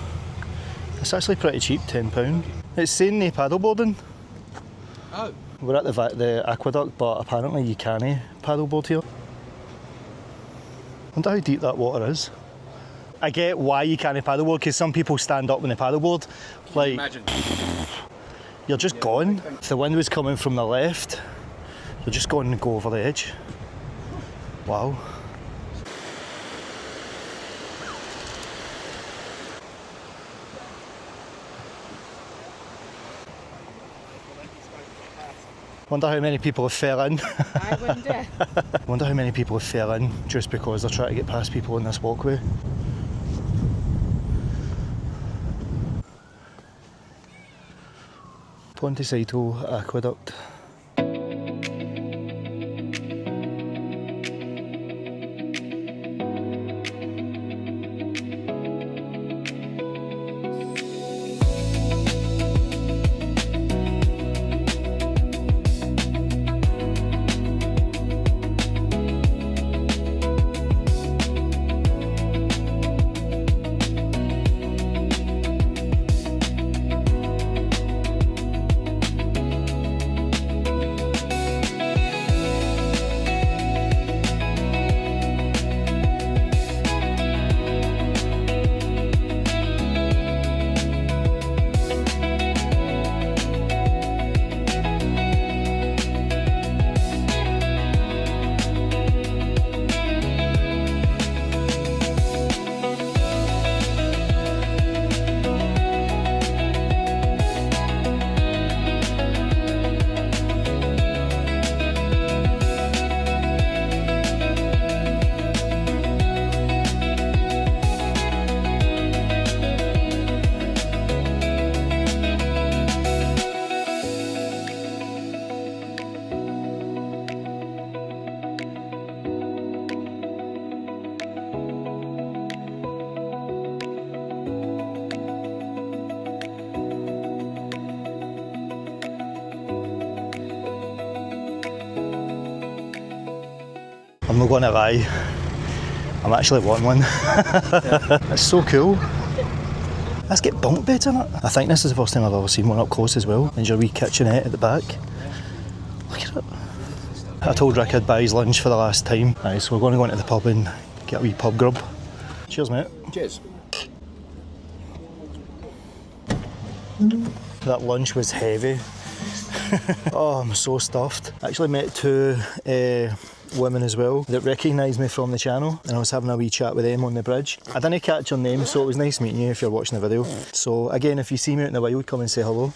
Speaker 1: It's actually pretty cheap, £10. It's saying no paddleboarding.
Speaker 3: Oh.
Speaker 1: We're at the aqueduct, but apparently you can't paddleboard here. I wonder how deep that water is. I get why you can't paddleboard, because some people stand up when they paddleboard. Like,
Speaker 3: imagine.
Speaker 1: You're just gone. If the wind was coming from the left, you're just going to go over the edge. Wow. Wonder how many people have fell in.
Speaker 6: I wonder.
Speaker 1: Wonder how many people have fell in just because they're trying to get past people on this walkway. Pontesaito Aqueduct. I'm not going to lie, I'm actually wanting one. It's so cool. Let's get bunk beds in it. I think this is the first time I've ever seen one up close as well. And your wee kitchenette at the back. Look at it. I told Rick I'd buy his lunch for the last time. Right, so we're going to go into the pub and get a wee pub grub. Cheers, mate.
Speaker 3: Cheers.
Speaker 1: That lunch was heavy. Oh, I'm so stuffed. I actually met two women as well that recognised me from the channel, and I was having a wee chat with them on the bridge. I didn't catch your name, so it was nice meeting you if you're watching the video. So again, if you see me out in the wild, come and say hello.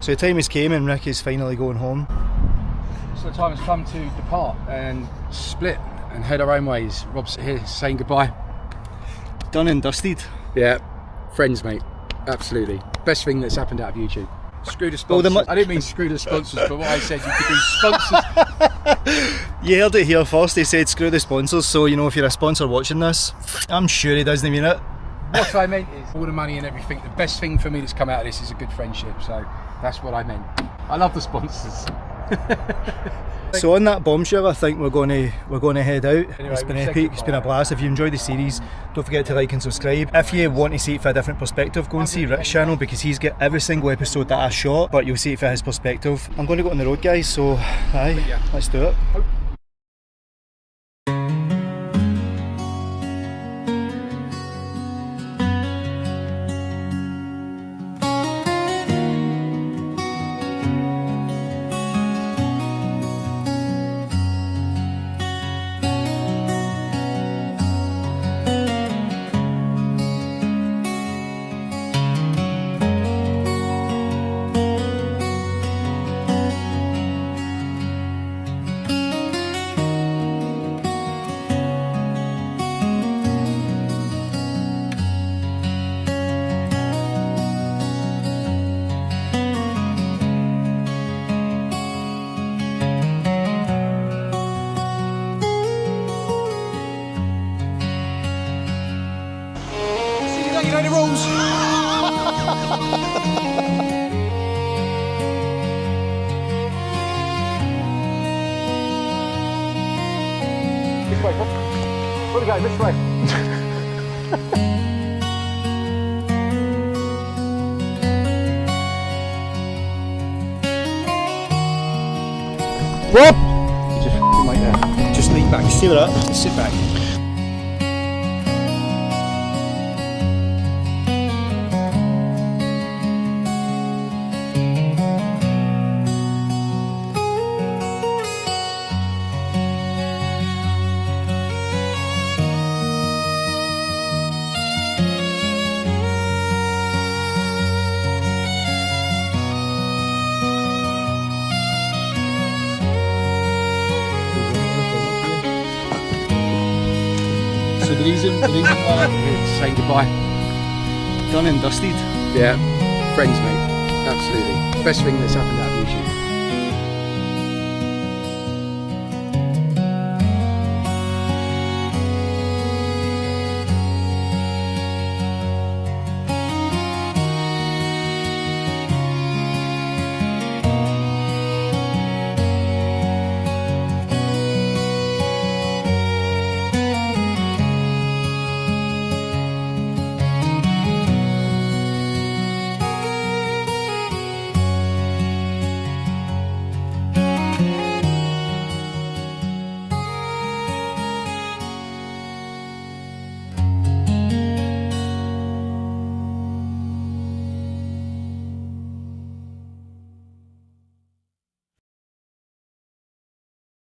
Speaker 1: So the time has came and Rick is finally going home.
Speaker 3: So the time has come to depart and split and head our own ways. Rob's here saying goodbye.
Speaker 1: Done and dusted.
Speaker 3: Yeah, friends, mate. Absolutely. Best thing that's happened out of YouTube. Screw the sponsors. I didn't mean screw the sponsors, but what I said, you could do sponsors.
Speaker 1: You heard it here first, he said screw the sponsors, so you know, if you're a sponsor watching this, I'm sure he doesn't mean it.
Speaker 3: What I meant is all the money and everything, the best thing for me that's come out of this is a good friendship, so that's what I meant. I love the sponsors.
Speaker 1: So on that bombshell, I think we're going to head out.
Speaker 3: Anyway,
Speaker 1: it's been epic, it's been a blast. If you enjoyed the series, don't forget to like and subscribe. If you want to see it from a different perspective, go and see Rick's channel, because he's got every single episode that I shot, but you'll see it from his perspective. I'm going to go on the road, guys, so aye, let's do it.
Speaker 3: You know the rules. This way, where are we going? This way.
Speaker 1: Rob!
Speaker 3: Just right there.
Speaker 1: Just lean back, see that? Just sit back. So the reason why
Speaker 3: We're saying goodbye.
Speaker 1: done and dusted.
Speaker 3: Yeah, friends, mate. Absolutely. Best thing that's happened out of YouTube.